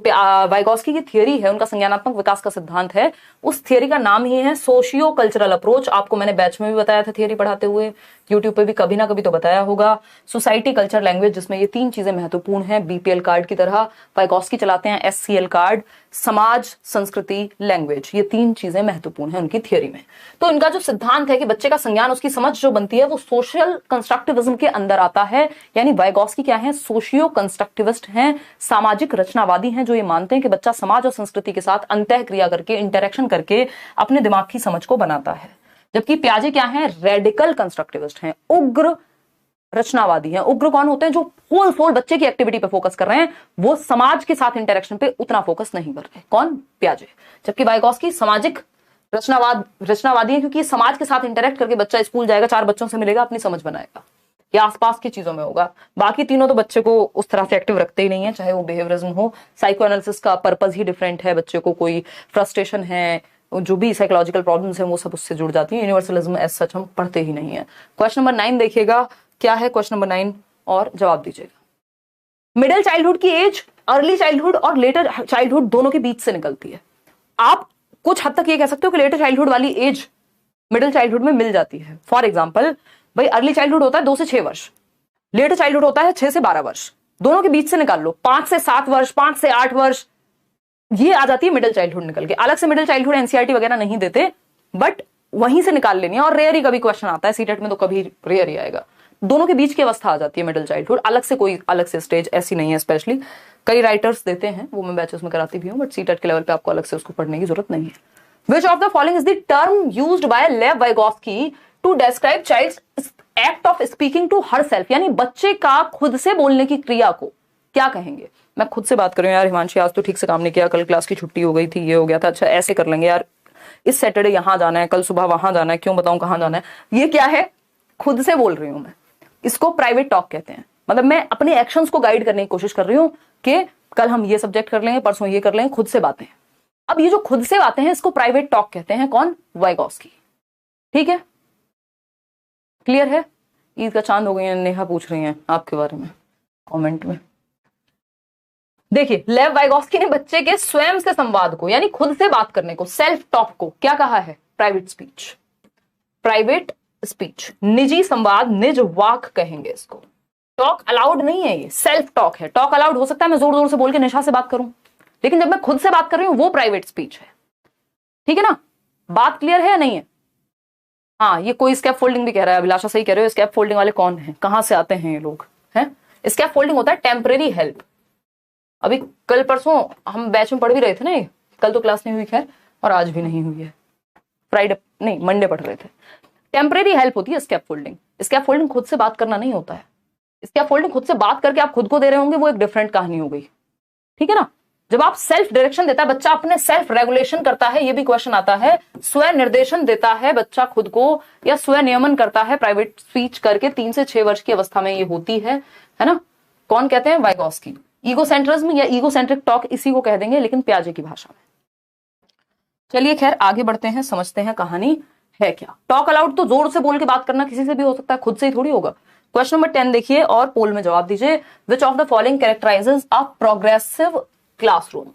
वाइगोस्की की थियरी है, उनका संज्ञानात्मक विकास का सिद्धांत है, उस थियरी का नाम ही है सोशियो कल्चरल अप्रोच। आपको मैंने बैच में भी बताया था थियरी पढ़ाते हुए, यूट्यूब पे भी कभी ना कभी तो बताया होगा। सोसाइटी, कल्चर, लैंग्वेज, जिसमें ये 3 चीजें महत्वपूर्ण हैं। BPL कार्ड की तरह वाइगोस्की चलाते हैं SCL कार्ड, समाज, संस्कृति, लैंग्वेज, ये 3 चीजें महत्वपूर्ण हैं उनकी थियरी में। तो इनका जो सिद्धांत है कि बच्चे का संज्ञान, उसकी समझ जो बनती है वो सोशल कंस्ट्रक्टिविज्म के अंदर आता है। यानी वाइगोस्की क्या है? सोशियो कंस्ट्रक्टिविस्ट हैं, सामाजिक रचनावादी हैं, जो ये मानते हैं कि बच्चा समाज और संस्कृति के साथ अंतःक्रिया करके, इंटरेक्शन करके अपने दिमाग की समझ को बनाता है। जबकि पियाजे क्या है? रेडिकल कंस्ट्रक्टिविस्ट हैं, उग्र रचनावादी हैं। उग्र कौन होते हैं? जो होल सोल बच्चे की एक्टिविटी पे फोकस कर रहे हैं, वो समाज के साथ इंटरेक्शन पे उतना फोकस नहीं कर रहे। कौन? पियाजे। जबकि वाइगोस्की सामाजिक रचनावादी है, क्योंकि समाज के साथ इंटरेक्ट करके बच्चा स्कूल जाएगा, 4 बच्चों से मिलेगा, अपनी समझ बनाएगा, या आसपास की चीजों में होगा। बाकी तीनों तो बच्चे को उस तरह से एक्टिव रखते ही नहीं है, चाहे वो बिहेवियरिज्म हो। साइको एनालिसिस का पर्पस ही डिफरेंट है, बच्चे को कोई फ्रस्ट्रेशन है, जो भी साइकोलॉजिकल प्रॉब्लम्स हैं वो सब उससे जुड़ जाती है। यूनिवर्सलिज्म एज सच हम पढ़ते ही नहीं है। क्वेश्चन नंबर 9 देखिएगा, क्या है क्वेश्चन नंबर 9 और जवाब दीजिएगा। मिडिल चाइल्डहुड की एज अर्ली चाइल्डहुड और लेटर चाइल्डहुड दोनों के बीच से निकलती है। आप कुछ हद तक ये कह सकते हो कि लेटर चाइल्डहुड वाली एज मिडिल चाइल्डहुड में मिल जाती है। फॉर एग्जाम्पल, भाई अर्ली चाइल्डहुड होता है 2 से 6 वर्ष, लेटर चाइल्डहुड होता है 6 से 12 वर्ष, दोनों के बीच से निकाल लो 5 से 7 वर्ष, 5 से 8 वर्ष, ये आ जाती है मिडिल चाइल्डहुड निकल के। अलग से मिडिल चाइल्डहुड एनसीईआरटी वगैरह नहीं देते, बट वहीं से निकाल लेनी है। और रेयर ही कभी क्वेश्चन आता है सीटेट में, तो कभी रेयर ही आएगा। दोनों के बीच की अवस्था आ जाती है मिडिल चाइल्डहुड। अलग से कोई अलग से स्टेज ऐसी नहीं है। स्पेशली कई राइटर्स देते हैं, वो मैं बैचेस में कराती भी हूँ, बट सीटेट के लेवल पे आपको अलग से उसको पढ़ने की जरूरत नहीं है। Which of the following is the term used by Lev Vygotsky to describe child's act of speaking to herself? यानी बच्चे का खुद से बोलने की क्रिया को क्या कहेंगे? मैं खुद से बात कर रही हूँ यार हिमांशी, आज तो ठीक से काम नहीं किया, कल क्लास की छुट्टी हो गई थी, ये हो गया था, अच्छा ऐसे कर लेंगे यार, इस सैटरडे यहां जाना है, कल सुबह वहां जाना है, क्यों बताऊं कहां जाना है। ये क्या है? खुद से बोल रही हूं मैं, इसको प्राइवेट टॉक कहते हैं। मतलब मैं अपने एक्शंस को गाइड करने की कोशिश कर रही हूँ कि कल हम ये सब्जेक्ट कर लेंगे, परसों ये कर लेंगे, खुद से बातें। अब ये जो खुद से बातें हैं, इसको प्राइवेट टॉक कहते हैं। कौन? वाइगोस्की। ठीक है, क्लियर है? ईद का चांद हो गई है, नेहा पूछ रही हैं आपके बारे में कमेंट में। देखिए, लेव वाइगोस्की ने बच्चे के स्वयं से संवाद को, यानी खुद से बात करने को, सेल्फ टॉक को क्या कहा है? Private speech. प्राइवेट स्पीच, निजी संवाद, निज वाक कहेंगे इसको। टॉक अलाउड नहीं है, ये सेल्फ टॉक है। टॉक अलाउड हो सकता है मैं जोर जोर से बोल के निशा से बात करूं, लेकिन जब मैं खुद से बात कर रही हूं वो प्राइवेट स्पीच है। ठीक है ना? बात क्लियर है या नहीं है? हाँ, ये कोई स्कैप फोल्डिंग भी कह रहा है, अभिलाषा सही कह रहे हो। स्कैप फोल्डिंग वाले कौन हैं? कहां से आते हैं ये लोग? हैं? स्कैप फोल्डिंग होता है टेम्परेरी हेल्प। अभी कल परसों हम बैच में पढ़ भी रहे थे ना, ये कल तो क्लास नहीं हुई खैर, और आज भी नहीं हुई है, फ्राइडे नहीं मंडे पढ़ रहे थे। टेम्परेरी हेल्प होती है स्कैप फोल्डिंग। स्कैप फोल्डिंग खुद से बात करना नहीं होता है। स्कैप फोल्डिंग खुद से बात करके आप खुद को दे रहे होंगे, वो एक डिफरेंट कहानी हो गई। ठीक है ना? जब आप सेल्फ डायरेक्शन देता है बच्चा, अपने सेल्फ रेगुलेशन करता है, ये भी क्वेश्चन आता है, स्व निर्देशन देता है बच्चा खुद को, या स्व नियमन करता है प्राइवेट स्पीच करके, 3 से 6 वर्ष की अवस्था में ये होती है ना? कौन कहते हैं? वाइगोस्की। ईगोसेंट्रिज्म या ईगोसेंट्रिक टॉक इसी को कह देंगे, लेकिन पियाजे की भाषा में। चलिए खैर आगे बढ़ते हैं, समझते हैं कहानी है क्या। टॉक अलाउड तो जोर से बोल के बात करना किसी से भी हो सकता है, खुद से ही थोड़ी होगा। क्वेश्चन नंबर 10 देखिए और पोल में जवाब दीजिए। विच of the following कैरेक्टराइजेस a progressive classroom?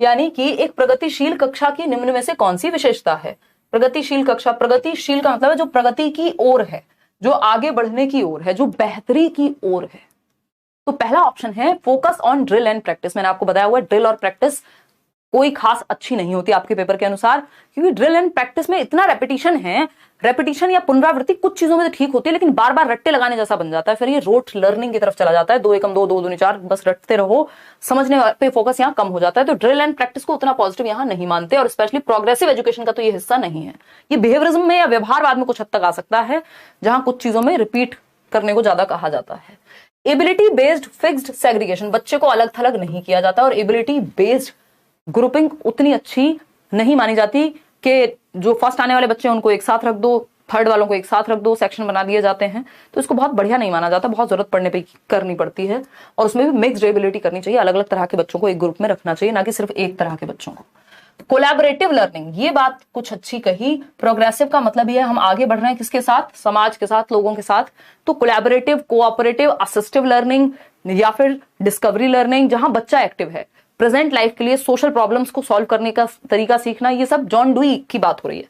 यानी कि एक प्रगतिशील कक्षा की निम्न में से कौन सी विशेषता है? प्रगतिशील कक्षा, प्रगतिशील का मतलब है जो प्रगति की ओर है, जो आगे बढ़ने की ओर है, जो बेहतरी की ओर है। तो पहला ऑप्शन है focus on drill and practice. मैंने आपको बताया हुआ ड्रिल और प्रैक्टिस कोई खास अच्छी नहीं होती आपके पेपर के अनुसार, क्योंकि ड्रिल एंड प्रैक्टिस में इतना रेपिटेशन है, रेपिटेशन या पुनरावृत्ति कुछ चीजों में तो ठीक होती है, लेकिन बार बार रट्टे लगाने जैसा बन जाता है, फिर ये रोट लर्निंग की तरफ चला जाता है, 2 एकम 2 2 दूनी 4, बस रटते रहो, समझने पे फोकस यहाँ कम हो जाता है। तो ड्रिल एंड प्रैक्टिस को उतना पॉजिटिव यहाँ नहीं मानते, और स्पेशली प्रोग्रेसिव एजुकेशन का तो ये हिस्सा नहीं है। ये बिहेवियरिज्म में या व्यवहारवाद में कुछ हद तक आ सकता है, जहां कुछ चीजों में रिपीट करने को ज्यादा कहा जाता है। एबिलिटी बेस्ड फिक्स्ड सेग्रीगेशन, बच्चे को अलग थलग नहीं किया जाता, और एबिलिटी बेस्ड ग्रुपिंग उतनी अच्छी नहीं मानी जाती कि जो फर्स्ट आने वाले बच्चे हैं उनको एक साथ रख दो, थर्ड वालों को एक साथ रख दो, सेक्शन बना दिए जाते हैं, तो इसको बहुत बढ़िया नहीं माना जाता, बहुत जरूरत पड़ने पे करनी पड़ती है। और उसमें भी मिक्स्ड एबिलिटी करनी चाहिए, अलग अलग तरह के बच्चों को एक ग्रुप में रखना चाहिए, ना कि सिर्फ एक तरह के बच्चों को। कोलैबोरेटिव लर्निंग, ये बात कुछ अच्छी कही। प्रोग्रेसिव का मतलब ये है हम आगे बढ़ रहे हैं किसके साथ, समाज के साथ, लोगों के साथ। तो कोलैबोरेटिव, कोऑपरेटिव, असिस्टिव लर्निंग या फिर डिस्कवरी लर्निंग, जहां बच्चा एक्टिव है, प्रेजेंट लाइफ के लिए सोशल प्रॉब्लम्स को सॉल्व करने का तरीका सीखना, ये सब जॉन डुई की बात हो रही है।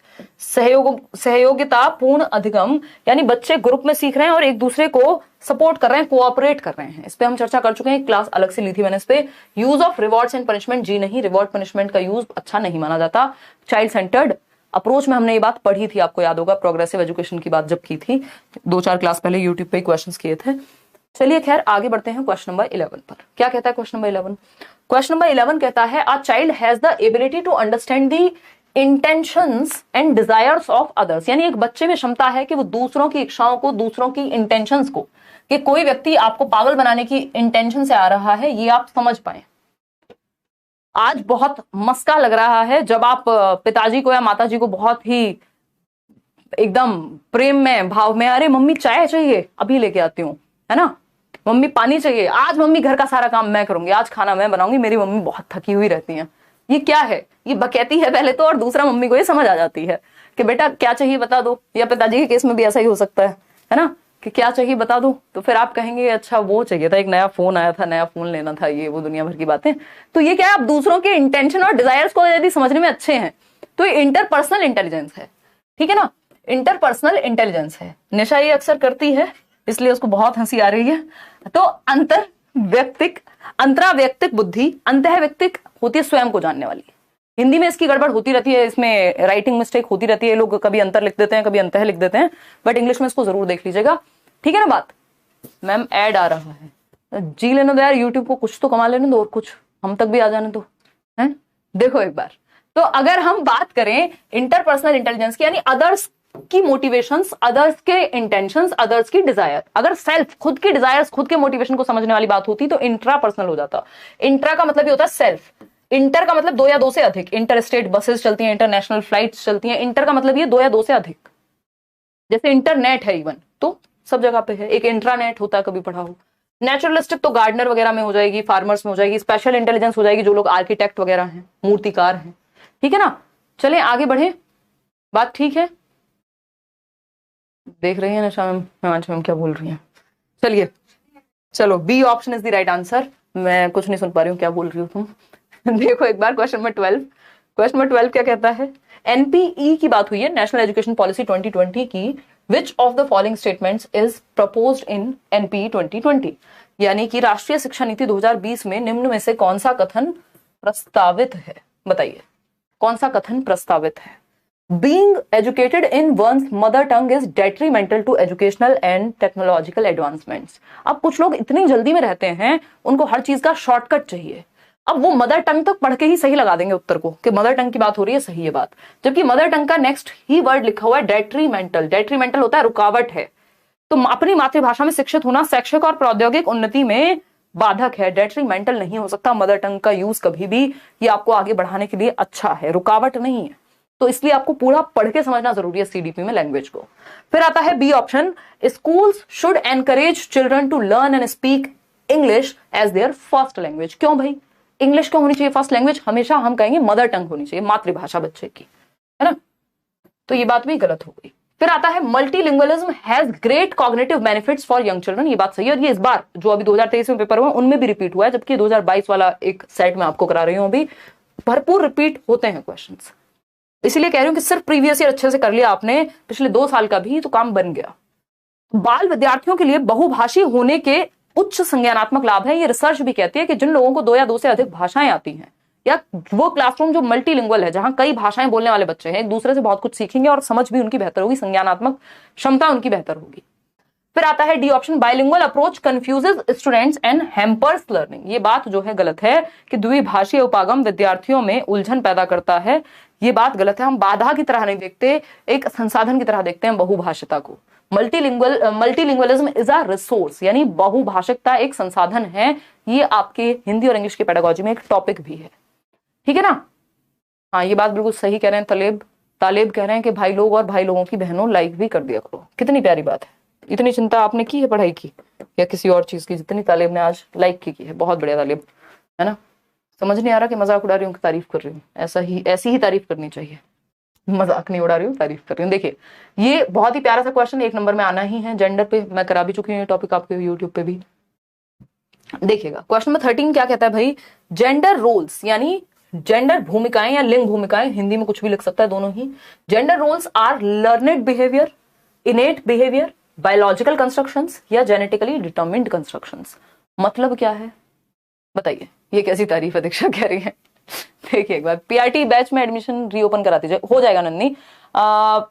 सहयोगिता पूर्ण अधिगम, यानी बच्चे ग्रुप में सीख रहे हैं और एक दूसरे को सपोर्ट कर रहे हैं, कोऑपरेट कर रहे हैं। इस पे हम चर्चा कर चुके हैं, क्लास अलग से ली थी मैंने इस पे। Use of rewards and punishment, जी नहीं, रिवॉर्ड पनिशमेंट का यूज अच्छा नहीं माना जाता। चाइल्ड सेंटर्ड अप्रोच में हमने ये बात पढ़ी थी, आपको याद होगा, प्रोग्रेसिव एजुकेशन की बात जब की थी 2-4 क्लास पहले, यूट्यूब पे क्वेश्चन किए थे। चलिए खैर आगे बढ़ते हैं क्वेश्चन नंबर 11 पर। क्या कहता है क्वेश्चन नंबर 11? क्वेश्चन नंबर 11 कहता है a child has the ability to understand the intentions and desires of others, यानी एक बच्चे में क्षमता है कि वो दूसरों की इच्छाओं को, दूसरों की इंटेंशंस को, कि कोई व्यक्ति आपको पागल बनाने की इंटेंशन से आ रहा है, ये आप समझ पाए। आज बहुत मस्का लग रहा है जब आप पिताजी को या माताजी को बहुत ही एकदम प्रेम में, भाव में, अरे मम्मी चाय चाहिए, अभी लेके आती हूँ, है ना, मम्मी पानी चाहिए, आज मम्मी घर का सारा काम मैं करूंगी, आज खाना मैं बनाऊंगी, मेरी मम्मी बहुत थकी हुई रहती है। ये क्या है? ये बकैती है पहले तो, और दूसरा मम्मी को ये समझ आ जाती है कि बेटा क्या चाहिए बता दो, या पिताजी के केस में भी ऐसा ही हो सकता है ना, कि क्या चाहिए बता दो, तो फिर आप कहेंगे अच्छा वो चाहिए था, एक नया फोन आया था, नया फोन लेना था, ये वो दुनिया भर की बातें। तो ये क्या है, आप दूसरों के इंटेंशन और डिजायर्स को यदि समझने में अच्छे हैं तो ये इंटरपर्सनल इंटेलिजेंस है, ठीक है ना, इंटरपर्सनल इंटेलिजेंस है। निशा ये अक्सर करती है, इसलिए उसको बहुत हंसी आ रही है। तो अंतराव्यक्तिक बुद्धि, अंतःव्यक्तिक होती है स्वयं को जानने वाली। हिंदी में इसकी गड़बड़ होती रहती है, इसमें राइटिंग मिस्टेक होती रहती है, लोग कभी अंतर लिख देते हैं, कभी अंतः लिख देते हैं, बट इंग्लिश में इसको जरूर देख लीजिएगा, ठीक है ना बात। मैम ऐड आ रहा है, जी लेने दो यार, यूट्यूब को कुछ तो कमा लेने दो, और कुछ हम तक भी आ जाने दो, है। देखो एक बार, तो अगर हम बात करें इंटरपर्सनल इंटेलिजेंस की, यानी अदर्स की मोटिवेशंस, अदर्स के इंटेंशंस, अदर्स की डिजायर, अगर सेल्फ, खुद की डिजायर्स, खुद के मोटिवेशन को समझने वाली बात होती तो इंट्रा पर्सनल हो जाता। इंट्रा का मतलब ये होता है सेल्फ, इंटर का मतलब 2 या 2 से अधिक, इंटर स्टेट बसेस चलती हैं, इंटरनेशनल फ्लाइट्स चलती हैं, इंटर का मतलब ये 2 या 2 से अधिक। जैसे इंटरनेट है इवन, तो सब जगह पे है। एक इंट्रानेट होता है, कभी पढ़ा हो। नेचुरलिस्टिक तो गार्डनर वगैरह में हो जाएगी, फार्मर्स में हो जाएगी। स्पेशल इंटेलिजेंस हो जाएगी जो लोग आर्किटेक्ट वगैरह हैं, मूर्तिकार हैं, ठीक है ना। चलिए आगे बढ़े, बात ठीक है, देख रही है निशा मैम, हिमांशु मैम क्या बोल रही हैं। चलिए चलो, B option is the right answer. मैं कुछ नहीं सुन पा रही हूँ, क्या बोल रही हो तुम। देखो एक बार क्वेश्चन नंबर 12, क्वेश्चन नंबर 12 क्या कहता है, एनपीई की बात हुई है, नेशनल एजुकेशन पॉलिसी 2020 की। विच of the following statements is proposed in NPE 2020, यानी कि राष्ट्रीय शिक्षा नीति 2020 में निम्न में से कौन सा कथन प्रस्तावित है, बताइए कौन सा कथन प्रस्तावित है। Being educated in one's mother tongue is detrimental to educational and technological advancements। अब कुछ लोग इतनी जल्दी में रहते हैं, उनको हर चीज का शॉर्टकट चाहिए। अब वो मदर टंग तक पढ़ के ही सही लगा देंगे उत्तर को कि मदर टंग की बात हो रही है, सही है बात, जबकि मदर टंग का नेक्स्ट ही वर्ड लिखा हुआ है डेट्रीमेंटल। डेट्रीमेंटल होता है रुकावट है, तो अपनी मातृभाषा में शिक्षित होना शैक्षिक और प्रौद्योगिक उन्नति में बाधक है। डेट्रीमेंटल नहीं हो सकता मदर टंग का यूज कभी भी, ये आपको आगे बढ़ाने के लिए अच्छा है, रुकावट नहीं है। तो इसलिए आपको पूरा पढ़ के समझना जरूरी है सीडीपी में लैंग्वेज को। फिर आता है B option, schools should encourage children to learn and speak English as their first language. क्यों भाई, इंग्लिश क्यों होनी चाहिए फर्स्ट लैंग्वेज? हमेशा हम कहेंगे मदर टंग होनी चाहिए, मातृभाषा बच्चे की, है ना। तो ये बात भी गलत हो गई। फिर आता है multilingualism has great cognitive benefits for young children. ये बात सही है, और ये इस बार जो अभी 2023 में पेपर हुआ उनमें भी रिपीट हुआ है, जबकि 2022 वाला एक सेट में आपको करा रही हूं, अभी भरपूर रिपीट होते हैं क्वेश्चंस। इसीलिए कह रही हूं कि सिर्फ प्रीवियस ईयर अच्छे से कर लिया आपने, पिछले 2 साल का भी, तो काम बन गया। बाल विद्यार्थियों के लिए बहुभाषी होने के उच्च संज्ञानात्मक लाभ है। ये रिसर्च भी कहती है कि जिन लोगों को 2 या 2 से अधिक भाषाएं आती हैं, या वो क्लासरूम जो मल्टीलिंगुअल है, जहां कई भाषाएं बोलने वाले बच्चे हैं, एक दूसरे से बहुत कुछ सीखेंगे और समझ भी उनकी बेहतर होगी, संज्ञानात्मक क्षमता उनकी बेहतर होगी। फिर आता है D option, bilingual approach confuses students and hampers learning. ये बात जो है गलत है कि द्विभाषीय उपागम विद्यार्थियों में उलझन पैदा करता है, ये बात गलत है। हम बाधा की तरह नहीं देखते, एक संसाधन की तरह देखते हैं बहुभाषिता को। मल्टीलिंगुअलिज्म इज अ रिसोर्स, यानी बहुभाषिकता एक संसाधन है। ये आपके हिंदी और इंग्लिश की पेडागोजी में एक टॉपिक भी है, ठीक है ना। हाँ, ये बात बिल्कुल सही कह रहे हैं तालेब कह रहे हैं कि भाई लोग और भाई लोगों की बहनों लाइक भी कर दिया करो। कितनी प्यारी बात है। इतनी चिंता आपने की है पढ़ाई की या किसी और चीज की, जितनी तालेब ने आज लाइक की है। बहुत बढ़िया तालेब, है ना। समझ नहीं आ रहा कि मजाक उड़ा रही हूँ कि तारीफ कर रही हूँ। ऐसी ही तारीफ करनी चाहिए, मजाक नहीं उड़ा रही हूँ, तारीफ कर रही हूँ। देखिए, ये बहुत ही प्यारा सा क्वेश्चन 1 नंबर में आना ही है। जेंडर पे मैं करा भी चुकी हूँ ये टॉपिक आपके यूट्यूब पे भी। देखिएगा क्वेश्चन नंबर 13 क्या कहता है भाई, जेंडर रोल्स यानी जेंडर भूमिकाएं या लिंग भूमिकाएं, हिंदी में कुछ भी लिख सकता है, दोनों ही। Gender roles are learned behaviour, innate behaviour, biological constructions या जेनेटिकली डिटरमिन्ड कंस्ट्रक्शंस। मतलब क्या है बताइए। ये कैसी तारीफ है दीक्षा कह रही है। देखिए एक बार, पीआरटी बैच में एडमिशन रीओपन करा दीजिए, हो जाएगा नन्नी।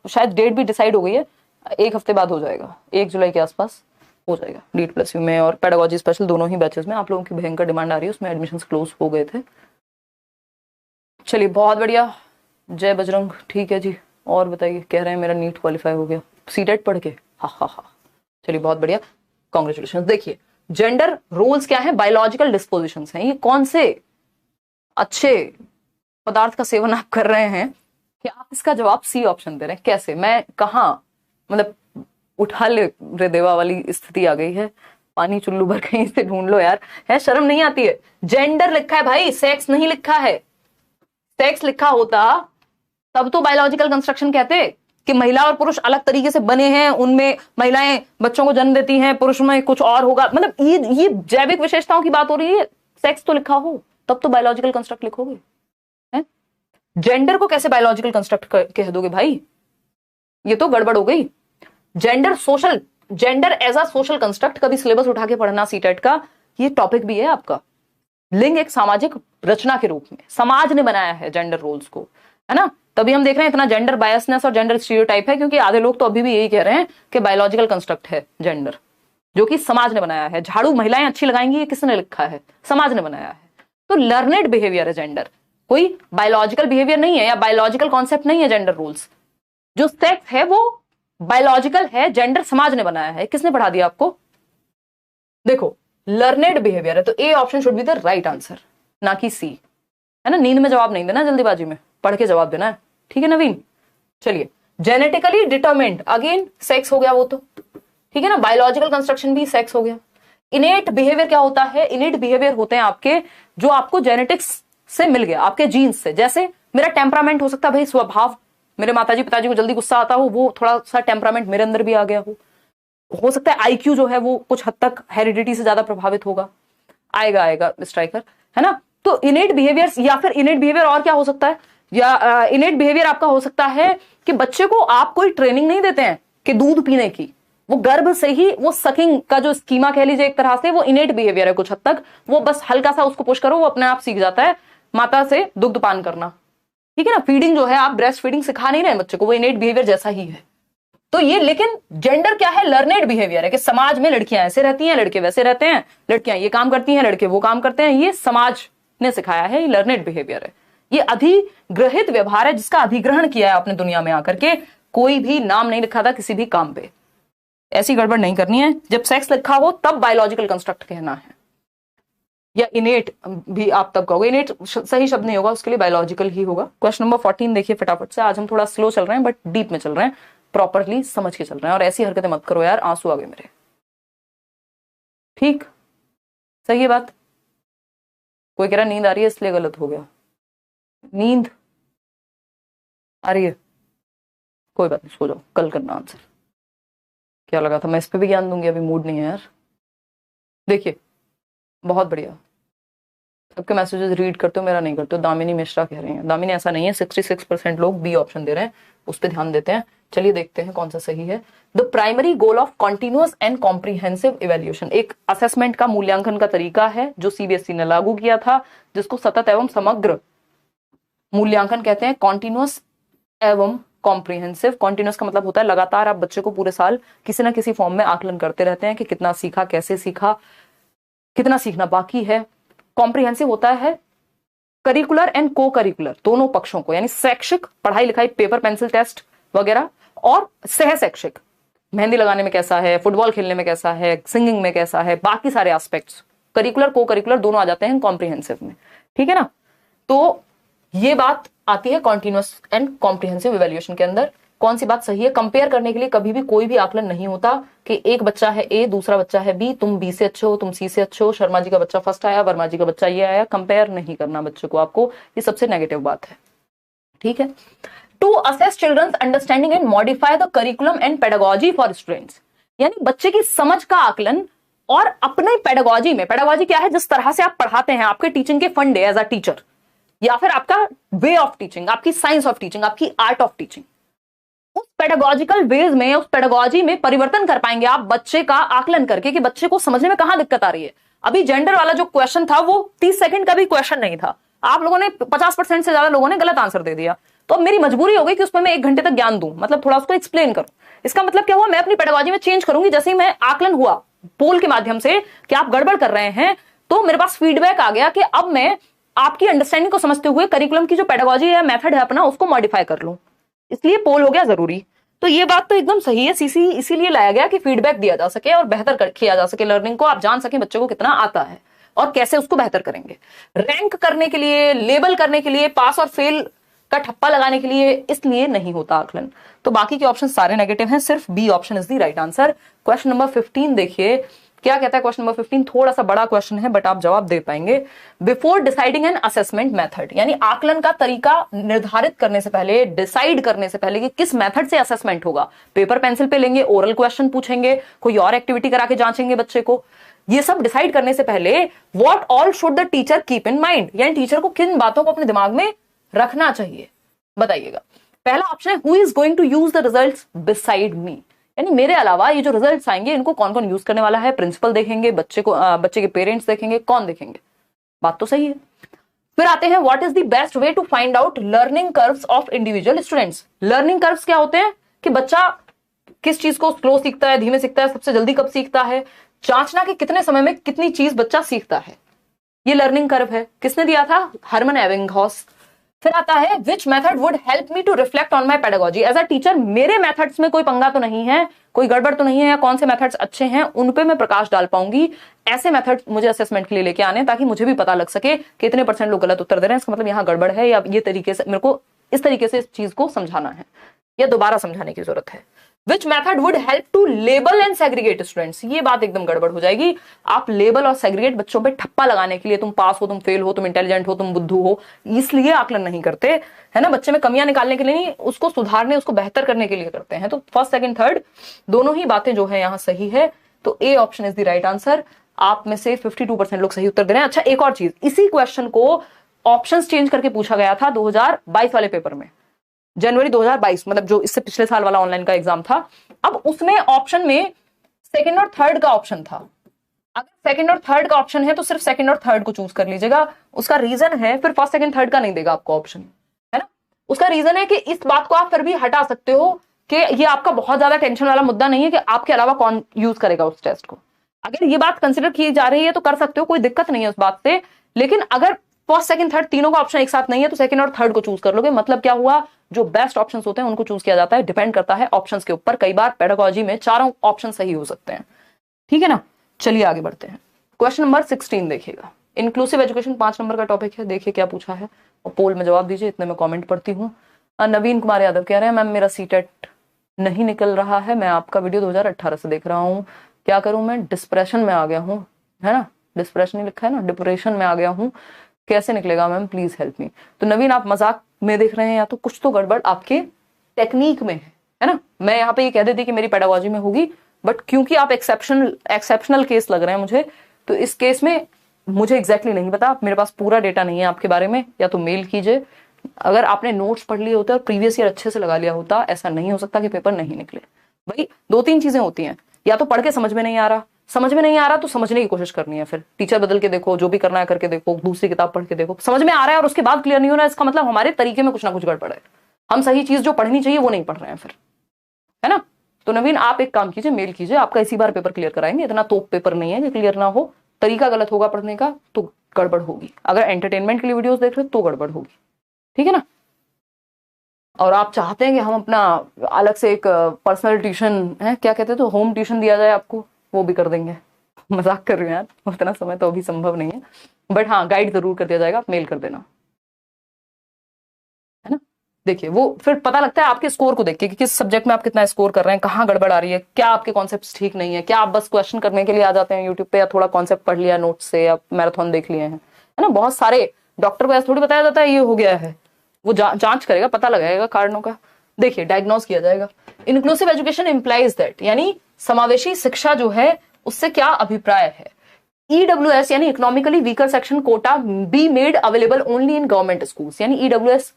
शायद डेट भी डिसाइड हो गई है, 1 हफ्ते बाद हो जाएगा, 1 जुलाई के आसपास हो जाएगा। DEET+U में और पेडागोजी स्पेशल दोनों ही बैचेस में आप लोगों की भयंकर डिमांड आ रही है, उसमें एडमिशन क्लोज हो गए थे। चलिए बहुत बढ़िया, जय बजरंग। ठीक है जी, और बताइए। कह रहे हैं मेरा नीट क्वालिफाई हो गया सीटेट पढ़ के। हा। चलिए बहुत बढ़िया, कॉन्ग्रेचुलेशन। देखिए जेंडर रोल्स क्या है, बायोलॉजिकल डिस्पोजिशंस हैं। ये कौन से अच्छे पदार्थ का सेवन आप कर रहे हैं कि आप इसका जवाब सी ऑप्शन दे रहे हैं। कैसे, मैं कहा, मतलब उठा ले रे देवा वाली स्थिति आ गई है। पानी चुल्लू भर कहीं से ढूंढ लो यार, है शर्म नहीं आती है। जेंडर लिखा है भाई, सेक्स नहीं लिखा है। सेक्स लिखा होता तब तो बायोलॉजिकल कंस्ट्रक्शन कहते कि महिला और पुरुष अलग तरीके से बने हैं, उनमें महिलाएं बच्चों को जन्म देती हैं, पुरुष में कुछ और होगा। मतलब ये जैविक विशेषताओं की बात हो रही है। सेक्स तो लिखा हो तब तो बायोलॉजिकल कंस्ट्रक्ट लिखोगे, है? जेंडर को कैसे बायोलॉजिकल कंस्ट्रक्ट कह दोगे भाई, ये तो गड़बड़ हो गई। Gender as a social construct, कभी सिलेबस उठा के पढ़ना सीटेट का, ये टॉपिक भी है आपका। लिंग एक सामाजिक रचना के रूप में समाज ने बनाया है जेंडर रोल्स को, है ना। तभी हम देख रहे हैं इतना जेंडर बायसनेस और जेंडर स्टीरियोटाइप है, क्योंकि आधे लोग तो अभी भी यही कह रहे हैं कि बायोलॉजिकल कंस्ट्रक्ट है जेंडर, जो कि समाज ने बनाया है। झाड़ू महिलाएं अच्छी लगाएंगी, ये किसने लिखा है, समाज ने बनाया है। तो लर्नेड बिहेवियर है जेंडर, कोई बायोलॉजिकल बिहेवियर नहीं है या बायोलॉजिकल कॉन्सेप्ट नहीं है जेंडर रोल्स। जो सेक्स है वो बायोलॉजिकल है, जेंडर समाज ने बनाया है। किसने पढ़ा दिया आपको? देखो लर्नेड बिहेवियर है, तो A option should be the right answer, ना कि सी, है ना। नींद में जवाब नहीं देना, जल्दीबाजी में पढ़ के जवाब देना है, ठीक है नवीन। चलिए, जेनेटिकली डिटरमिन्ड, अगेन सेक्स हो गया वो तो, ठीक है ना। बायोलॉजिकल कंस्ट्रक्शन भी सेक्स हो गया। इनेट बिहेवियर क्या होता है? इनेट बिहेवियर होते हैं आपके जो आपको जेनेटिक्स से मिल गया, आपके जीन्स से। जैसे मेरा टेम्परामेंट हो सकता है भाई, स्वभाव, मेरे माताजी पिताजी को जल्दी गुस्सा आता हो, वो थोड़ा सा टेम्परामेंट मेरे अंदर भी आ गया हो सकता है आईक्यू जो है वो कुछ हद तक हेरिडिटी से ज्यादा प्रभावित होगा, आएगा स्ट्राइकर, है ना। तो इनेट बिहेवियर, या फिर इनेट बिहेवियर और क्या हो सकता है, या इनेट बिहेवियर आपका हो सकता है कि बच्चे को आप कोई ट्रेनिंग नहीं देते हैं कि दूध पीने की, वो गर्भ से ही वो सकिंग का जो स्कीमा कह लीजिए एक तरह से, वो इनेट बिहेवियर है कुछ हद तक। वो बस हल्का सा उसको पुश करो, वो अपने आप सीख जाता है माता से दुग्ध पान करना, ठीक है ना। फीडिंग जो है, आप ब्रेस्ट फीडिंग सिखा नहीं रहे बच्चे को, वो इनेट बिहेवियर जैसा ही है। तो ये, लेकिन जेंडर क्या है? लर्नेड बिहेवियर है कि समाज में लड़कियां ऐसे रहती हैं, लड़के वैसे रहते हैं, लड़कियां ये काम करती हैं, लड़के वो काम करते हैं। ये समाज ने सिखाया है, ये लर्नेड बिहेवियर है। ये अधिग्रहित व्यवहार है जिसका अधिग्रहण किया है आपने दुनिया में आकर के। कोई भी नाम नहीं लिखा था किसी भी काम पे, ऐसी गड़बड़ नहीं करनी है। जब सेक्स लिखा हो तब बायोलॉजिकल कंस्ट्रक्ट कहना है, या इनेट भी आप तब कहोगे। इनेट सही शब्द नहीं होगा, उसके लिए बायोलॉजिकल ही होगा। क्वेश्चन नंबर 14 देखिए फटाफट से। आज हम थोड़ा स्लो चल रहे हैं बट डीप में चल रहे हैं, प्रॉपरली समझ के चल रहे हैं, और ऐसी हरकतें मत करो यार, आंसू आ गए मेरे। ठीक, सही है बात। कोई कह रहा नींद आ रही है इसलिए गलत हो गया। नींद आ रही है, कोई बात नहीं, सो जाओ, कल करना आंसर। क्या लगा था मैं इस पे भी ज्ञान दूंगी, अभी मूड नहीं है यार। देखिए बहुत बढ़िया, सबके मैसेजेस रीड करते हो, मेरा नहीं करते हो। दामिनी मिश्रा कह रही हैं, दामिनी ऐसा नहीं है, 66% लोग बी ऑप्शन दे रहे हैं, उस पर ध्यान देते हैं। चलिए देखते हैं कौन सा सही है। The primary goal of continuous and comprehensive evaluation एक असेसमेंट का मूल्यांकन का तरीका है जो सीबीएसई ने लागू किया था, जिसको सतत एवं समग्र मूल्यांकन कहते हैं। कॉन्टिन्यूअस एवं कॉम्प्रिहेंसिव, कॉन्टिन्यूअस का मतलब होता है लगातार आप बच्चे को पूरे साल किसी ना किसी फॉर्म में आकलन करते रहते हैं कि कितना सीखा, कैसे सीखा, कितना सीखना बाकी है। कॉम्प्रिहेंसिव होता है करिकुलर एंड को करिकुलर दोनों पक्षों को, यानी शैक्षिक पढ़ाई लिखाई, पेपर पेंसिल टेस्ट वगैरह, और सह शैक्षिक मेहंदी लगाने में कैसा है, फुटबॉल खेलने में कैसा है, सिंगिंग में कैसा है, बाकी सारे एस्पेक्ट्स करिकुलर को करिकुलर दोनों आ जाते हैं कॉम्प्रिहेंसिव में, ठीक है ना। तो ये बात आती है कॉन्टिन्यूअस एंड कॉम्प्रिहेंसिव इवैल्यूएशन के अंदर। कौन सी बात सही है? कंपेयर करने के लिए कभी भी कोई भी आकलन नहीं होता कि एक बच्चा है ए, दूसरा बच्चा है बी, तुम बी से अच्छे हो, तुम सी से अच्छे हो, शर्मा जी का बच्चा फर्स्ट आया, वर्मा जी का बच्चा ये आया। कंपेयर नहीं करना बच्चे को आपको, ये सबसे नेगेटिव बात है, ठीक है। To assess children's understanding and modify the curriculum and pedagogy for students, यानी बच्चे की समझ का आकलन और अपने पेडागोजी में, पेडागोजी क्या है? जिस तरह से आप पढ़ाते हैं, आपके टीचिंग के फंडे एज अ टीचर, या फिर आपका वे ऑफ टीचिंग, आपकी साइंस ऑफ टीचिंग, आपकी आर्ट ऑफ टीचिंग, उस पेडागोजिकल वेज में, उस पेडागोजी में परिवर्तन कर पाएंगे आप बच्चे का आकलन करके कि बच्चे को समझने में कहां दिक्कत आ रही है। अभी जेंडर वाला जो क्वेश्चन था वो 30 सेकंड का भी क्वेश्चन नहीं था, आप लोगों ने 50% से ज्यादा लोगों ने गलत आंसर दे दिया। तो अब मेरी मजबूरी हो गई कि उसमें मैं 1 घंटे तक ज्ञान दूं, मतलब थोड़ा उसको एक्सप्लेन करूं। इसका मतलब क्या हुआ? मैं अपनी पेडागोजी में चेंज करूंगी। जैसे ही मैं आकलन हुआ पोल के माध्यम से कि आप गड़बड़ कर रहे हैं, तो मेरे पास फीडबैक आ गया कि अब मैं आपकी अंडरस्टैंडिंग को समझते हुए करिकुलम की जो पेडागोजी है, मेथड है अपना, उसको मॉडिफाई कर लूं। इसलिए पोल हो गया जरूरी। तो ये बात तो एकदम सही है, सीसी इसीलिए लाया गया कि फीडबैक दिया जा सके और बेहतर किया जा सके लर्निंग को, आप जान सकें बच्चे को कितना आता है और कैसे उसको बेहतर करेंगे। रैंक करने के लिए, लेबल करने के लिए, पास और फेल का ठप्पा लगाने के लिए इसलिए नहीं होता आकलन। तो बाकी के ऑप्शन सारे नेगेटिव हैं, सिर्फ B option is the right answer. Question number 15 देखिए क्या कहता है। क्वेश्चन नंबर 15 थोड़ा सा बड़ा क्वेश्चन है बट आप जवाब दे पाएंगे। Before deciding an assessment method, यानी आकलन का तरीका निर्धारित करने से पहले, डिसाइड करने से पहले कि किस मेथड से असेसमेंट होगा, पेपर पेंसिल पे लेंगे, ओरल क्वेश्चन पूछेंगे, कोई और एक्टिविटी करा के जांचेंगे बच्चे को, ये सब डिसाइड करने से पहले what all should the teacher keep in mind, यानी टीचर को किन बातों को अपने दिमाग में रखना चाहिए, बताइएगा। पहला ऑप्शन है who is going to use the results beside me, यानी मेरे अलावा ये जो रिजल्ट्स आएंगे इनको कौन कौन यूज करने वाला है। प्रिंसिपल देखेंगे, बच्चे के पेरेंट्स देखेंगे, कौन देखेंगे? बात तो सही है। फिर आते हैं what is the best way to find out learning curves of individual students. Learning curves क्या होते हैं कि बच्चा किस चीज को स्लो सीखता है, धीमे सीखता है, सबसे जल्दी कब सीखता है, जांचना कि कितने समय में कितनी चीज बच्चा सीखता है, ये लर्निंग कर्व है। किसने दिया था? Hermann Ebbinghaus. फिर आता है which method would help me to reflect on my pedagogy as a teacher, मेरे मेथड्स में कोई पंगा तो नहीं है, कोई गड़बड़ तो नहीं है, या कौन से मेथड्स अच्छे हैं उन पे मैं प्रकाश डाल पाऊंगी। ऐसे मेथड मुझे असेसमेंट के लिए लेके आने ताकि मुझे भी पता लग सके कि इतने % लोग गलत उत्तर दे रहे हैं, इसका मतलब यहाँ गड़बड़ है, या ये तरीके से मेरे को इस तरीके से इस चीज को समझाना है या दोबारा समझाने की जरूरत है। Which method would help to label and segregate students, ये बात एकदम गड़बड़ हो जाएगी। आप लेबल और सेग्रीगेट बच्चों पे ठप्पा लगाने के लिए, तुम पास हो, तुम फेल हो, तुम इंटेलिजेंट हो, तुम बुद्धू हो, इसलिए आकलन नहीं करते, है ना। बच्चे में कमियां निकालने के लिए नहीं, उसको सुधारने, उसको बेहतर करने के लिए करते हैं। तो फर्स्ट, सेकंड, थर्ड दोनों ही बातें जो है यहाँ सही है। तो A option is the right answer. आप में से 52% लोग सही उत्तर दे रहे हैं। अच्छा, एक और चीज, इसी क्वेश्चन को ऑप्शंस चेंज करके पूछा गया था 2022 वाले पेपर में, जनवरी 2022, मतलब जो इससे पिछले साल वाला ऑनलाइन का एग्जाम था। अब उसमें ऑप्शन में सेकंड और थर्ड का ऑप्शन था। अगर सेकंड और थर्ड का ऑप्शन है तो सिर्फ सेकंड और थर्ड को चूज कर लीजिएगा। उसका रीजन है, फिर फर्स्ट, सेकंड, थर्ड का नहीं देगा आपको ऑप्शन, है ना। उसका रीजन है कि इस बात को आप फिर भी हटा सकते हो कि ये आपका बहुत ज्यादा टेंशन वाला मुद्दा नहीं है कि आपके अलावा कौन यूज करेगा उस टेस्ट को। अगर ये बात कंसिडर की जा रही है तो कर सकते हो, कोई दिक्कत नहीं है उस बात से। लेकिन अगर फर्स्ट, सेकंड, थर्ड तीनों का ऑप्शन एक साथ नहीं है तो सेकंड और थर्ड को चूज कर लोगे। मतलब क्या हुआ, जो बेस्ट ऑप्शंस होते हैं उनको चूज किया जाता है, डिपेंड करता है ऑप्शंस के ऊपर। कई बार पेडागोजी में चारों ऑप्शन सही हो सकते हैं, ठीक है ना। चलिए आगे बढ़ते हैं। क्वेश्चन नंबर 16 देखिएगा। इंक्लूसिव एजुकेशन 5 नंबर का टॉपिक है। देखिए क्या पूछा है और पोल में जवाब दीजिए। इतने में कमेंट पढ़ती हूँ। नवीन कुमार यादव कह रहे हैं मैम मेरा सीटेट नहीं निकल रहा है, मैं आपका वीडियो 2018 से देख रहा हूँ, क्या करूं मैं, डिस्प्रेशन में आ गया हूँ, है ना, डिस्प्रेशन ही लिखा है ना, डिप्रेशन में आ गया हूँ, कैसे निकलेगा मैम, प्लीज हेल्प मी। तो नवीन आप मजाक में देख रहे हैं या तो कुछ तो गड़बड़ आपके टेक्निक में है ना। मैं यहाँ पे ये कह देती कि मेरी पेडागोजी में होगी, बट क्योंकि आप एक्सेप्शनल केस लग रहे हैं मुझे, तो इस केस में मुझे एग्जैक्टली नहीं पता, मेरे पास पूरा डेटा नहीं है आपके बारे में, या तो मेल कीजिए। अगर आपने नोट्स पढ़ लिए होते और प्रीवियस ईयर अच्छे से लगा लिया होता, ऐसा नहीं हो सकता कि पेपर नहीं निकले। भाई 2-3 चीजें होती हैं, या तो पढ़ के समझ में नहीं आ रहा, समझ में नहीं आ रहा तो समझने की कोशिश करनी है, फिर टीचर बदल के देखो, जो भी करना है करके देखो, दूसरी किताब पढ़ के देखो। समझ में आ रहा है और उसके बाद क्लियर नहीं हो रहा है, इसका मतलब हमारे तरीके में कुछ ना कुछ गड़बड़ है, हम सही चीज जो पढ़नी चाहिए वो नहीं पढ़ रहे हैं फिर, है ना। तो नवीन आप एक काम कीजिए, मेल कीजिए, आपका इसी बार पेपर क्लियर कराएंगे, इतना तोप पेपर नहीं है कि क्लियर ना हो। तरीका गलत होगा पढ़ने का तो गड़बड़ होगी, अगर एंटरटेनमेंट के लिए वीडियोस देख रहे हो तो गड़बड़ होगी, ठीक है ना। और आप चाहते हैं कि हम अपना अलग से एक पर्सनल ट्यूशन है, क्या कहते हैं, तो होम ट्यूशन दिया जाए आपको, वो भी कर देंगे। मजाक कर रहे हैं यार, उतना समय तो अभी संभव नहीं है, बट हाँ गाइड जरूर कर दिया जाएगा, आप मेल कर देना, है ना। देखिए वो फिर पता लगता है आपके स्कोर को देख के कि किस सब्जेक्ट में आप कितना स्कोर कर रहे हैं, कहाँ गड़बड़ आ रही है, क्या आपके कॉन्सेप्ट ठीक नहीं है, क्या आप बस क्वेश्चन करने के लिए आ जाते हैं यूट्यूब पे, या थोड़ा कॉन्सेप्ट पढ़ लिया नोट से, या मैराथन देख लिए हैं, है ना। बहुत सारे डॉक्टर को ऐसा थोड़ी बताया जाता है ये हो गया है, वो जांच करेगा, पता लगाएगा कारणों का। देखिए डायग्नोज किया जाएगा। इंक्लूसिव एजुकेशन इंप्लाइज दैट, यानी समावेशी शिक्षा जो है उससे क्या अभिप्राय है। ईडब्ल्यूएस यानी economically weaker section quota be made available only in government schools, यानी ईडब्ल्यूएस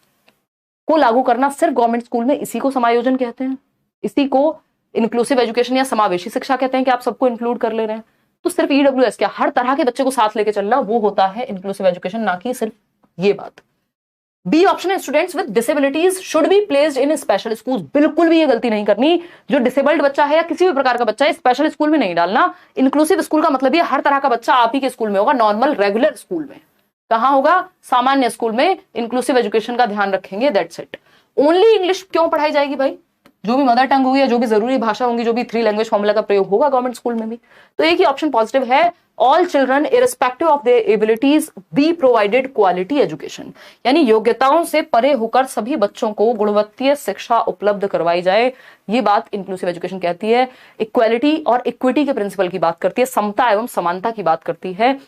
को लागू करना सिर्फ गवर्नमेंट स्कूल में, इसी को समायोजन कहते हैं, इसी को इंक्लूसिव एजुकेशन या समावेशी शिक्षा कहते हैं कि आप सबको इंक्लूड कर ले रहे हैं। तो सिर्फ ईडब्ल्यूएस क्या, हर तरह के बच्चे को साथ लेके चलना, वो होता है इंक्लूसिव एजुकेशन, ना कि सिर्फ ये बात। बी ऑप्शन है students with disabilities should be placed in special school, बिल्कुल भी ये गलती नहीं करनी, जो डिसेबल्ड बच्चा है या किसी भी प्रकार का बच्चा है स्पेशल स्कूल में नहीं डालना। इंक्लूसिव स्कूल का मतलब ये हर तरह का बच्चा आप ही के स्कूल में होगा, नॉर्मल रेगुलर स्कूल में। कहां होगा, सामान्य स्कूल में इंक्लूसिव एजुकेशन का ध्यान रखेंगे, दैट्स इट। ओनली इंग्लिश क्यों पढ़ाई जाएगी भाई, जो भी मदर टंग होगी या जो भी जरूरी भाषा होंगी, जो भी 3 लैंग्वेज फॉर्मूला का प्रयोग होगा गवर्नमेंट स्कूल में भी। तो एक ही ऑप्शन पॉजिटिव है, all children irrespective of their abilities be provided quality education, यानी योग्यताओं से परे होकर सभी बच्चों को गुणवत्तीय शिक्षा उपलब्ध करवाई जाए, ये बात इंक्लूसिव एजुकेशन कहती है। इक्वालिटी और इक्विटी के प्रिंसिपल की बात करती है, समता एवं समानता की बात करती है,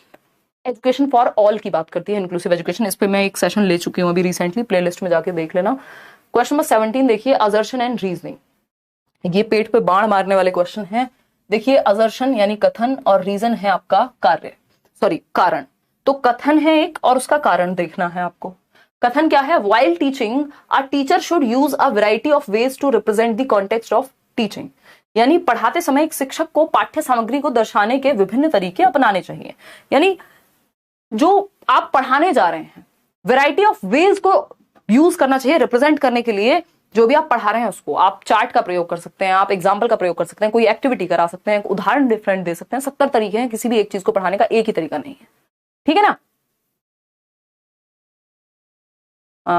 एजुकेशन फॉर ऑल की बात करती है इंक्लूसिव एजुकेशन। इस पे मैं एक सेशन ले चुकी हूं अभी रिसेंटली, प्लेलिस्ट में जाके देख लेना। क्वेश्चन नंबर 17 देखिए, असर्शन एंड रीजनिंग, ये पेट पे बाण मारने वाले क्वेश्चन हैं। देखिए असर्शन यानी कथन और रीजन है आपका कार्य, सॉरी कारण। तो कथन है एक और उसका कारण देखना है आपको। कथन क्या है, while teaching a teacher should use a variety of ways to represent the context of teaching, यानी पढ़ाते समय एक शिक्षक को पाठ्य सामग्री को दर्शाने के विभिन्न तरीके अपनाने चाहिए, यानी जो आप पढ़ाने जा रहे हैं वैरायटी ऑफ वेज को यूज करना चाहिए रिप्रेजेंट करने के लिए। जो भी आप पढ़ा रहे हैं उसको आप चार्ट का प्रयोग कर सकते हैं, आप एग्जाम्पल का प्रयोग कर सकते हैं, कोई एक्टिविटी करा सकते हैं, उदाहरण डिफरेंट दे सकते हैं। 70 तरीके हैं, किसी भी एक चीज को पढ़ाने का एक ही तरीका नहीं है, ठीक है ना।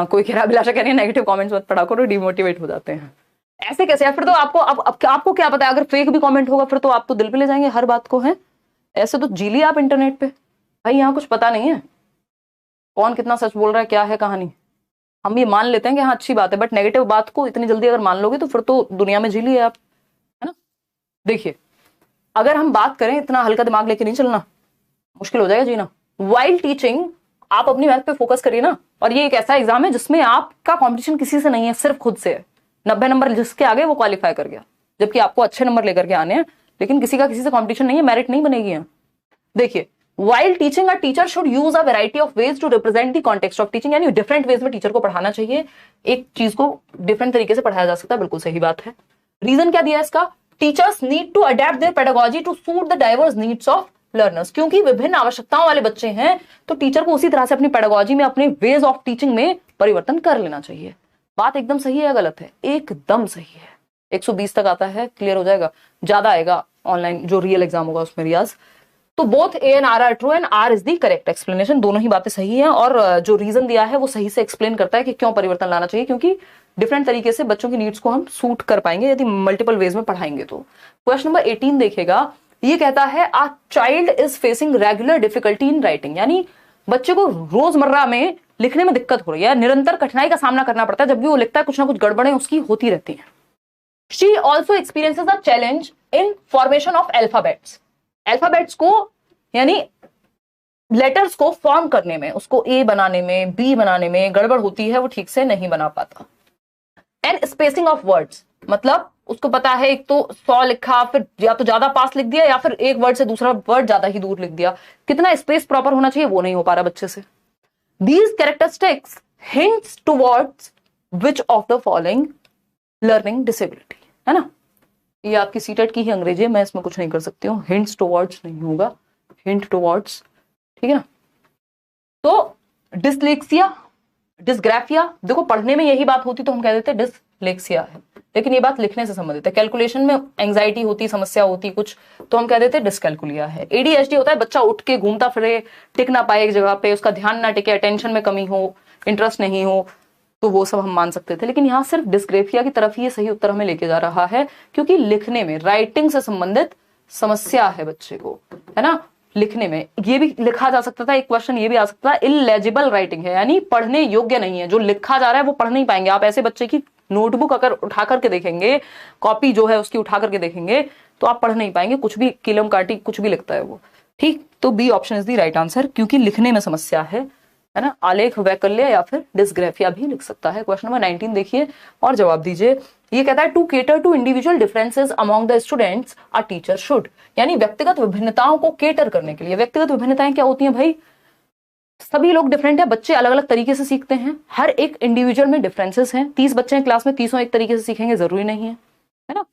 कोई कह रहा, अभिलाषा कह रही है नेगेटिव कमेंट्स मत पढ़ा करो, डिमोटिवेट हो जाते हैं। ऐसे कैसे है फिर तो आपको अब आपको क्या पता है, अगर फेक भी कमेंट होगा फिर तो आप तो दिल पे ले जाएंगे हर बात को, है ऐसे तो जी लिया आप इंटरनेट पे। भाई यहाँ कुछ पता नहीं है कौन कितना सच बोल रहा है, क्या है कहानी, हम ये मान लेते हैं कि हाँ अच्छी बात है, बट नेगेटिव बात को इतनी जल्दी अगर मान लोगे तो फिर तो दुनिया में जी लिए आप, है ना। देखिए अगर हम बात करें, इतना हल्का दिमाग लेके नहीं चलना, मुश्किल हो जाएगा जीना। वाइल टीचिंग, आप अपनी मैथ पे फोकस करिए ना, और ये एक ऐसा एग्जाम है जिसमें आपका कॉम्पिटिशन किसी से नहीं है, सिर्फ खुद से है। 90 नंबर जिसके आगे वो क्वालिफाई कर गया, जबकि आपको अच्छे नंबर लेकर के आने हैं, लेकिन किसी का किसी से कॉम्पिटिशन नहीं है, मेरिट नहीं बनेगी यहाँ। देखिए While teaching, a teacher should use a variety of ways to represent the context of teaching, यानी डिफरेंट वेज में टीचर को पढ़ाना चाहिए, एक चीज को डिफरेंट तरीके से पढ़ाया जा सकता है, बिल्कुल सही बात है। रीजन क्या दिया है इसका, teachers need to adapt their pedagogy to suit the diverse needs of learners, क्योंकि विभिन्न आवश्यकताओं वाले बच्चे हैं तो टीचर को उसी तरह से अपनी पेडागोजी में, अपने वेज ऑफ टीचिंग में परिवर्तन कर लेना चाहिए। बात एकदम सही है या गलत है, एकदम सही है। 120 तक आता है, क्लियर हो जाएगा, ज्यादा आएगा ऑनलाइन जो रियल एग्जाम होगा उसमें रियाज। तो both A and R are true and R is the correct explanation, दोनों ही बातें सही हैं, और जो रीजन दिया है वो सही से एक्सप्लेन करता है कि क्यों परिवर्तन लाना चाहिए, क्योंकि डिफरेंट तरीके से बच्चों की नीड्स को हम सूट कर पाएंगे यदि मल्टीपल वेज में पढ़ाएंगे तो। क्वेश्चन नंबर 18 देखेगा, ये कहता है a child is facing regular difficulty in writing, यानी बच्चे को रोजमर्रा में लिखने में दिक्कत हो रही है, निरंतर कठिनाई का सामना करना पड़ता है, जब भी वो लिखता है कुछ ना कुछ गड़बड़ें उसकी होती रहती हैं। She also experiences a challenge in formation of alphabets, alphabets को यानी लेटर्स को फॉर्म करने में, उसको ए बनाने में, बी बनाने में गड़बड़ होती है, वो ठीक से नहीं बना पाता। एंड स्पेसिंग ऑफ वर्ड्स, मतलब उसको पता है एक तो 100 लिखा, फिर या तो ज्यादा पास लिख दिया या फिर एक वर्ड से दूसरा वर्ड ज्यादा ही दूर लिख दिया, कितना स्पेस प्रॉपर होना चाहिए वो नहीं हो पा रहा बच्चे से। These characteristics hints towards which of the following learning disability, है ना। ये आपकी सीटेट की ही अंग्रेजी है, मैं इसमें कुछ नहीं कर सकती हूँ, हिंट्स टुवर्ड्स नहीं होगा, हिंट टुवर्ड्स, ठीक है ना। तो डिसलेक्सिया, डिसग्राफिया, देखो पढ़ने में यही बात होती तो हम कह देते डिसलेक्सिया है, लेकिन ये बात लिखने से संबंधित है। कैलकुलेशन में एंजाइटी होती, समस्या होती कुछ, तो हम कह देते डिसकैलकुलिया है। एडीएचडी होता है बच्चा उठ के घूमता फिरे, टिक ना पाए एक जगह पे, उसका ध्यान ना टिके, अटेंशन में कमी हो, इंटरेस्ट नहीं हो, तो वो सब हम मान सकते थे। लेकिन यहाँ सिर्फ डिस्ग्राफिया की तरफ ही ये सही उत्तर हमें लेके जा रहा है, क्योंकि लिखने में राइटिंग से संबंधित समस्या है बच्चे को, है ना। लिखने में ये भी लिखा जा सकता था, एक क्वेश्चन ये भी आ सकता था, इलेजिबल राइटिंग है, यानी पढ़ने योग्य नहीं है, जो लिखा जा रहा है वो पढ़ नहीं पाएंगे। आप ऐसे बच्चे की नोटबुक अगर उठा करके देखेंगे, कॉपी जो है उसकी उठा करके देखेंगे, तो आप पढ़ नहीं पाएंगे, कुछ भी किलम काटी कुछ भी लिखता है वो, ठीक। तो B option is the right answer, क्योंकि लिखने में समस्या है ना। आलेख वैकल्य या फिर डिस्ग्राफिया भी लिख सकता है। क्वेश्चन नंबर 19 देखिए और जवाब दीजिए। ये कहता है to cater to individual differences among the students a teacher should, यानी व्यक्तिगत विभिन्नताओं को केटर करने के लिए। व्यक्तिगत विभिन्नताएं क्या होती हैं भाई, सभी लोग डिफरेंट है, बच्चे अलग अलग तरीके से सीखते हैं, हर एक इंडिविजुअल में डिफरेंसेस हैं। 30 बच्चे हैं क्लास में, 30 एक तरीके से सीखेंगे जरूरी नहीं है ना।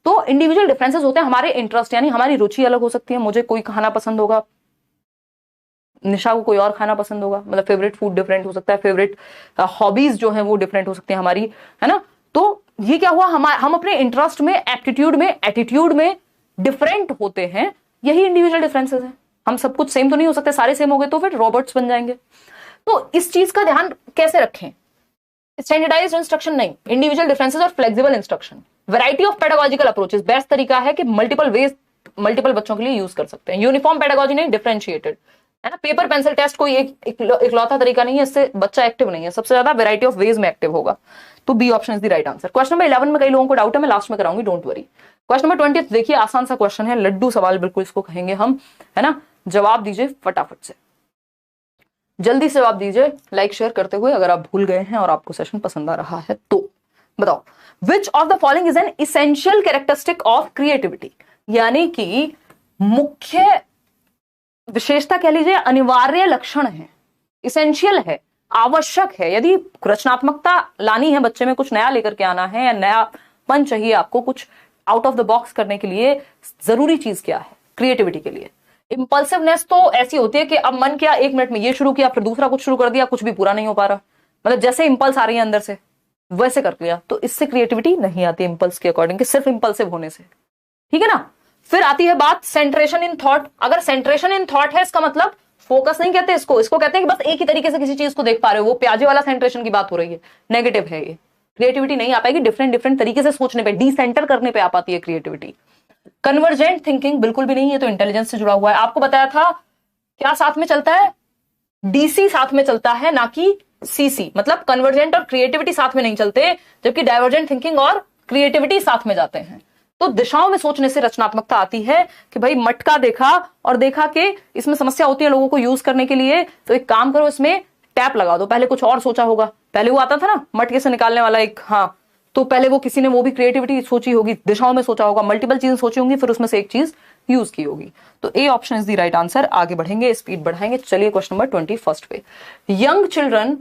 तो इंडिविजुअल डिफरेंसेस होते हैं, हमारे इंटरेस्ट यानी हमारी रुचि अलग हो सकती है। मुझे कोई खाना पसंद होगा, निशा को कोई और खाना पसंद होगा, मतलब फेवरेट फूड डिफरेंट हो सकता है, फेवरेट हॉबीज जो है वो डिफरेंट हो सकती है हमारी, है ना। तो ये क्या हुआ, हम अपने इंटरेस्ट में, एटीट्यूड में डिफरेंट होते हैं, यही इंडिविजुअल डिफरेंसेस हैं। हम सब कुछ सेम तो नहीं हो सकते, सारे सेम हो गए तो फिर रॉबर्ट्स बन जाएंगे। तो इस चीज का ध्यान कैसे रखें, स्टैंडर्डाइज्ड इंस्ट्रक्शन नहीं, इंडिविजुअल डिफरेंसेस और flexible instruction. Variety of pedagogical approaches, best तरीका है कि मल्टीपल वेज मल्टीपल बच्चों के लिए यूज कर सकते हैं। यूनिफॉर्म पेडागोजी नहीं, डिफरेंशिएटेड, है ना। पेपर पेंसिल टेस्ट कोई इकलौता तरीका नहीं है, इससे बच्चा एक्टिव नहीं है, सबसे ज्यादा वैरायटी ऑफ वेज में एक्टिव होगा। तो B option is the right answer. Question number 11 में कई लोगों को डाउट है, मैं लास्ट में कराऊंगी, डोंट वरी। क्वेश्चन नंबर 20 देखिए, आसान सा क्वेश्चन है, लड्डू सवाल बिल्कुल इसको कहेंगे हम, है ना। जवाब दीजिए फटाफट से, जल्दी से जवाब दीजिए लाइक शेयर करते हुए, अगर आप भूल गए हैं और आपको सेशन पसंद आ रहा है तो। बताओ, विच of the following is an essential characteristic of creativity, यानी कि मुख्य विशेषता कह लीजिए, अनिवार्य लक्षण है, इसेंशियल है, आवश्यक है। यदि रचनात्मकता लानी है बच्चे में, कुछ नया लेकर के आना है या नयापन चाहिए आपको, कुछ आउट ऑफ द बॉक्स करने के लिए, जरूरी चीज क्या है क्रिएटिविटी के लिए। इंपल्सिवनेस तो ऐसी होती है कि अब मन किया 1 मिनट में ये शुरू किया, फिर दूसरा कुछ शुरू कर दिया, कुछ भी पूरा नहीं हो पा रहा, मतलब जैसे इंपल्स आ रही है अंदर से वैसे कर लिया, तो इससे क्रिएटिविटी नहीं आती इंपल्स के अकॉर्डिंग, कि सिर्फ इंपल्सिव होने से, ठीक है ना। फिर आती है बात सेंट्रेशन इन थॉट। अगर सेंट्रेशन इन थॉट है, इसका मतलब फोकस नहीं कहते इसको कहते हैं कि बस एक ही तरीके से किसी चीज को देख पा रहे हो, वो प्याजे वाला सेंट्रेशन की बात हो रही है, नेगेटिव है ये। क्रिएटिविटी नहीं आ पाएगी, डिफरेंट तरीके से सोचने पे, डिसेंटर करने पे आ पाती है क्रिएटिविटी। कन्वर्जेंट थिंकिंग बिल्कुल भी नहीं है, तो इंटेलिजेंस से जुड़ा हुआ है। आपको बताया था क्या साथ में चलता है, डीसी साथ में चलता है, ना कि सीसी, मतलब कन्वर्जेंट और क्रिएटिविटी साथ में नहीं चलते, जबकि डाइवर्जेंट थिंकिंग और क्रिएटिविटी साथ में जाते हैं। तो दिशाओं में सोचने से रचनात्मकता आती है, कि भाई मटका देखा और देखा कि इसमें समस्या होती है लोगों को यूज करने के लिए, तो एक काम करो, इसमें टैप लगा दो। पहले कुछ और सोचा होगा, पहले वो आता था ना मटके से निकालने वाला एक, हाँ, तो पहले वो किसी ने वो भी क्रिएटिविटी सोची होगी, दिशाओं में सोचा होगा, मल्टीपल चीजें सोची होंगी, फिर उसमें से एक चीज यूज की होगी। तो A option is the right answer. आगे बढ़ेंगे, स्पीड बढ़ाएंगे। चलिए क्वेश्चन नंबर 21 पे। Young children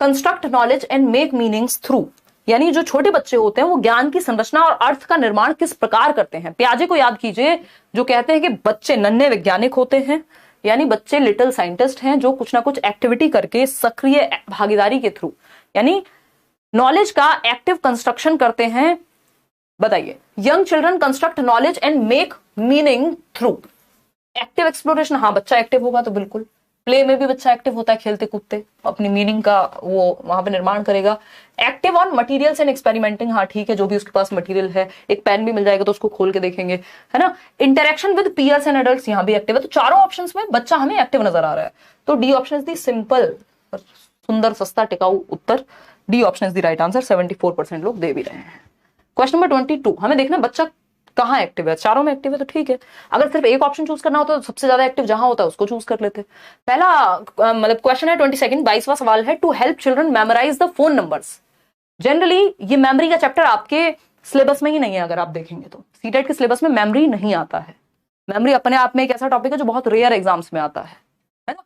construct knowledge and make meanings through, यानी जो छोटे बच्चे होते हैं वो ज्ञान की संरचना और अर्थ का निर्माण किस प्रकार करते हैं। प्याजे को याद कीजिए, जो कहते हैं कि बच्चे नन्हे वैज्ञानिक होते हैं, यानी बच्चे लिटिल साइंटिस्ट हैं, जो कुछ ना कुछ एक्टिविटी करके सक्रिय भागीदारी के थ्रू, यानी नॉलेज का एक्टिव कंस्ट्रक्शन करते हैं। बताइए, young children construct knowledge and make meaning through active exploration. हाँ, बच्चा एक्टिव होगा तो बिल्कुल। प्ले में भी बच्चा एक्टिव होता है, खेलते कूदते अपनी मीनिंग का वो वहां पे निर्माण करेगा। Active on materials and experimenting, हाँ ठीक है, जो भी उसके पास मटेरियल है, एक पेन भी मिल जाएगा तो उसको खोल के देखेंगे, है ना। Interaction with peers and adults, यहाँ भी एक्टिव है। तो चारों ऑप्शंस में बच्चा हमें एक्टिव नजर आ रहा है। तो D option is the simple, सुंदर, सस्ता, टिकाऊ उत्तर। D option is the right answer. 74% लोग दे भी रहे हैं। क्वेश्चन नंबर 22, हमें देखना बच्चा कहां एक्टिव है। चारों में एक्टिव है तो ठीक है, अगर सिर्फ एक ऑप्शन चूज करना होता तो सबसे ज्यादा एक्टिव जहां होता है उसको चूज कर लेते। पहला मतलब क्वेश्चन है 22, 22वां सवाल है, to help children memorize the phone numbers, generally ये मेमोरी का चैप्टर आपके सिलेबस में ही नहीं है, अगर आप देखेंगे तो सीटेट के सिलेबस में मेमोरी नहीं आता है। मेमोरी अपने आप में एक ऐसा टॉपिक है जो बहुत रेयर एग्जाम्स में आता है ना।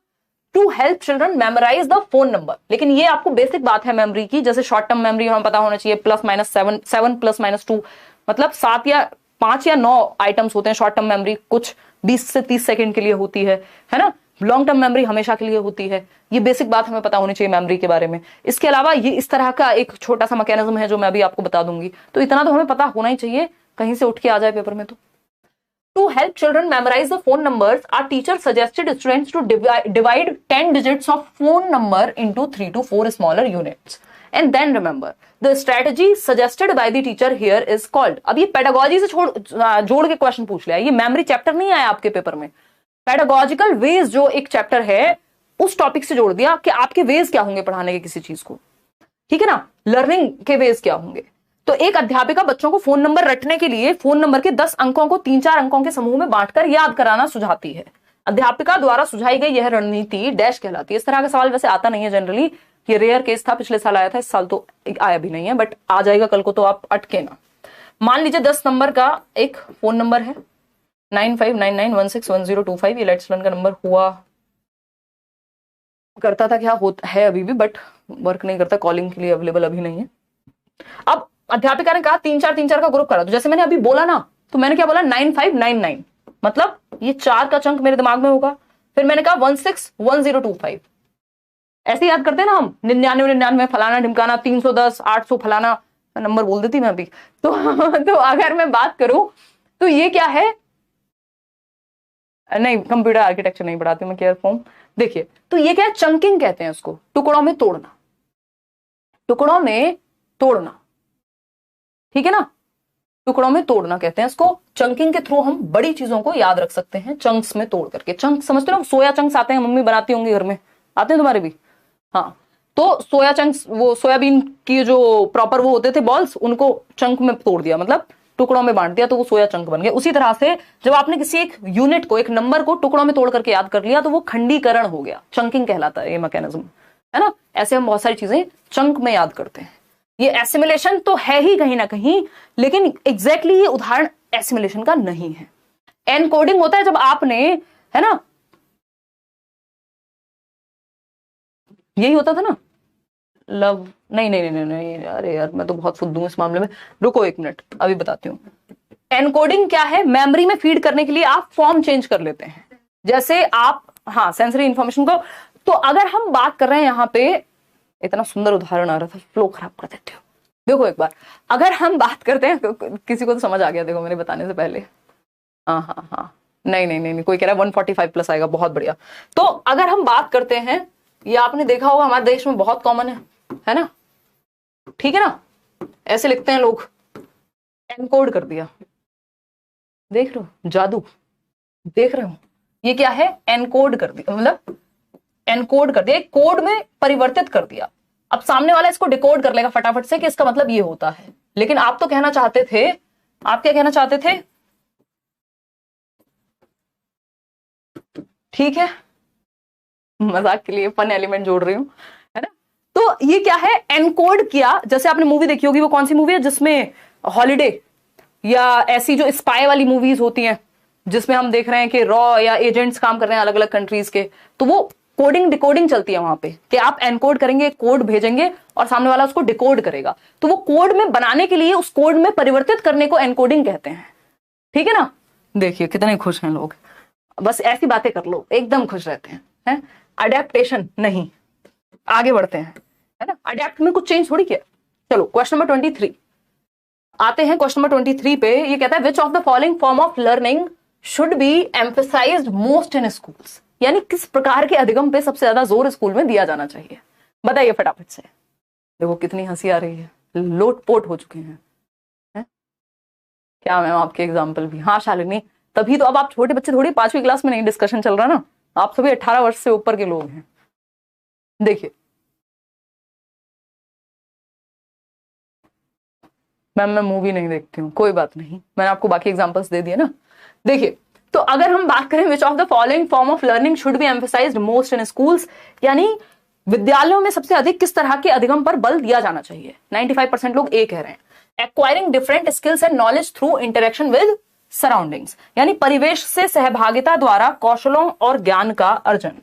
To help children memorize the phone number, लेकिन ये आपको बेसिक बात है मेमोरी की, जैसे शॉर्ट टर्म मेमोरी हमें पता होना चाहिए +-7, 7+-2, मतलब 7 या 5 या 9 आइटम्स होते हैं शॉर्ट टर्म मेमोरी, कुछ 20 से 30 सेकंड के लिए होती है ना। लॉन्ग टर्म मेमोरी हमेशा के लिए होती है। ये बेसिक बात हमें पता होनी चाहिए मेमोरी के बारे में। इसके अलावा ये इस तरह का एक छोटा सा मैकेनिज्म है जो मैं अभी आपको बता दूंगी, तो इतना तो हमें पता होना ही चाहिए, कहीं से उठ के आ जाए पेपर में तो। To help children memorize the phone numbers, our teacher suggested students to divide 10 digits of phone number into 3 to 4 smaller units. And then remember, the strategy suggested by the teacher here is called. अब ये pedagogy से जोड़ के question पूछ लिया, ये memory chapter नहीं आया आपके पेपर में। पेडागोजिकल वेज जो एक चैप्टर है उस टॉपिक से जोड़ दिया कि आपके वेज क्या होंगे पढ़ाने के किसी चीज को, ठीक है ना, लर्निंग के वेज क्या होंगे। तो एक अध्यापिका बच्चों को फोन नंबर रटने के लिए फोन नंबर के 10 अंकों को 3-4 अंकों के समूह में बांटकर याद कराना सुझाती है। अध्यापिका द्वारा सुझाई गई यह रणनीति डैश कहलाती है। इस तरह का सवाल वैसे आता नहीं है जनरली, ये रेयर केस था, पिछले साल आया था, इस साल तो आया भी नहीं है, बट आ जाएगा कल को, तो आप अटके ना। मान लीजिए 10 नंबर का एक फोन नंबर है 9599161025, ये लेट्स लर्न का नंबर हुआ करता था, क्या होता है अभी भी, बट वर्क नहीं करता, कॉलिंग के लिए अवेलेबल अभी नहीं है। अब अध्यापिका ने कहा 3-4 का ग्रुप करा, तो जैसे मैंने अभी बोला ना, तो मैंने क्या बोला 9599, मतलब ये 4 का चंक मेरे दिमाग में होगा। फिर मैंने कहा 161025, ऐसे याद करते हैं ना हम, 99 फलाना ढिमकाना, 310 800 फलाना, नंबर बोल देती मैं अभी तो अगर मैं बात करूं तो ये क्या है, नहीं कंप्यूटर आर्किटेक्चर नहीं पढ़ाती मैं, केयर फॉर्म। देखिए तो ये क्या है, चंकिंग कहते हैं उसको, टुकड़ों में तोड़ना, टुकड़ों में तोड़ना, ठीक है ना, टुकड़ों में तोड़ना कहते हैं इसको। चंकिंग के थ्रू हम बड़ी चीजों को याद रख सकते हैं, चंक्स में तोड़ करके। चंक समझते हो, सोया चंक्स आते हैं, मम्मी बनाती होंगी घर में, आते हैं तुम्हारे भी, हाँ। तो सोया चंक्स, वो सोयाबीन की जो प्रॉपर वो होते थे बॉल्स, उनको चंक में तोड़ दिया, मतलब टुकड़ों में बांट दिया, तो वो सोया चंक बन गया। उसी तरह से जब आपने किसी एक यूनिट को, एक नंबर को टुकड़ों में तोड़ करके याद कर लिया, तो वो खंडीकरण हो गया, चंकिंग कहलाता है ये मैकेनिज्म, है ना। ऐसे हम बहुत सारी चीजें चंक में याद करते हैं। ये एसिमिलेशन तो है ही कहीं ना कहीं, लेकिन एग्जैक्टली ये उदाहरण एसिमिलेशन का नहीं है। एनकोडिंग होता है जब आपने, है ना, यही होता था ना, लव, नहीं नहीं नहीं नहीं, अरे यार मैं तो बहुत फुद्दू इस मामले में, रुको एक मिनट अभी बताती हूँ। एनकोडिंग क्या है, मेमोरी में फीड करने के लिए आप फॉर्म चेंज कर लेते हैं, जैसे आप, हाँ, सेंसरी इंफॉर्मेशन को। तो अगर हम बात कर रहे हैं यहाँ पे, इतना सुंदर उदाहरण आ रहा था, फ्लो खराब कर देते हो। देखो एक बार, अगर हम बात करते हैं, किसी को तो समझ आ गया देखो मेरे बताने से पहले, हाँ हाँ हाँ, नहीं नहीं नहीं, कोई कह रहा है 145+ आएगा, बहुत बढ़िया। तो अगर हम बात करते हैं, ये आपने देखा होगा हमारे देश में बहुत कॉमन है ना, ठीक है ना, ऐसे लिखते हैं लोग, एनकोड कर दिया, देख रहे हो जादू, देख रहे हो, ये क्या है, एनकोड कर दिया, मतलब एनकोड कर दिया, कोड में परिवर्तित कर दिया। अब सामने वाला इसको डिकोड कर लेगा फटाफट से कि इसका मतलब ये होता है, लेकिन आप तो कहना चाहते थे, आप क्या कहना चाहते थे, ठीक है, मजाक के लिए फन एलिमेंट जोड़ रही हूं, है ना। तो ये क्या है, एनकोड किया। जैसे आपने मूवी देखी होगी, वो कौन सी मूवी है जिसमें हॉलिडे या ऐसी जो स्पाई वाली मूवीज होती हैं, जिसमें हम देख रहे हैं कि रॉ या एजेंट्स काम कर रहे हैं अलग अलग कंट्रीज के, तो वो कोडिंग डिकोडिंग चलती है वहां पे, कि आप एनकोड करेंगे, कोड भेजेंगे और सामने वाला उसको डिकोड करेगा। तो वो कोड में बनाने के लिए उस कोड में परिवर्तित करने को एनकोडिंग कहते हैं, ठीक है ना। देखिए कितने खुश हैं लोग, बस ऐसी बातें कर लो एकदम खुश रहते हैं। अडेप्टेशन नहीं, आगे बढ़ते हैं, है ना। अडेप्ट में कुछ चेंज थोड़ी किया। चलो क्वेश्चन नंबर 23 आते हैं। क्वेश्चन नंबर 23 पे ये कहता है, विच of the following form of learning should be emphasised most in schools, यानी किस प्रकार के अधिगम पे सबसे ज्यादा जोर स्कूल में दिया जाना चाहिए, बताइए फटाफट से। देखो कितनी हंसी आ रही है, लोटपोट हो चुके हैं, है? क्या मैम आपके एग्जाम्पल भी, हाँ शालिनी, तभी तो अब आप छोटे बच्चे थोड़ी 5वीं क्लास में नहीं डिस्कशन चल रहा ना, आप सभी 18 वर्ष से ऊपर के लोग हैं। देखिए मैम मैं मूवी नहीं देखती हूँ, कोई बात नहीं, मैंने आपको बाकी एग्जांपल्स दे दिए ना। देखिए तो अगर हम बात करें विच of the following form of learning should be emphasised most in schools, यानी विद्यालयों में सबसे अधिक किस तरह के अधिगम पर बल दिया जाना चाहिए? 95% लोग ए कह रहे हैं। Acquiring different skills and knowledge through interaction with surroundings, यानी परिवेश से सहभागिता द्वारा कौशलों और ज्ञान का अर्जन,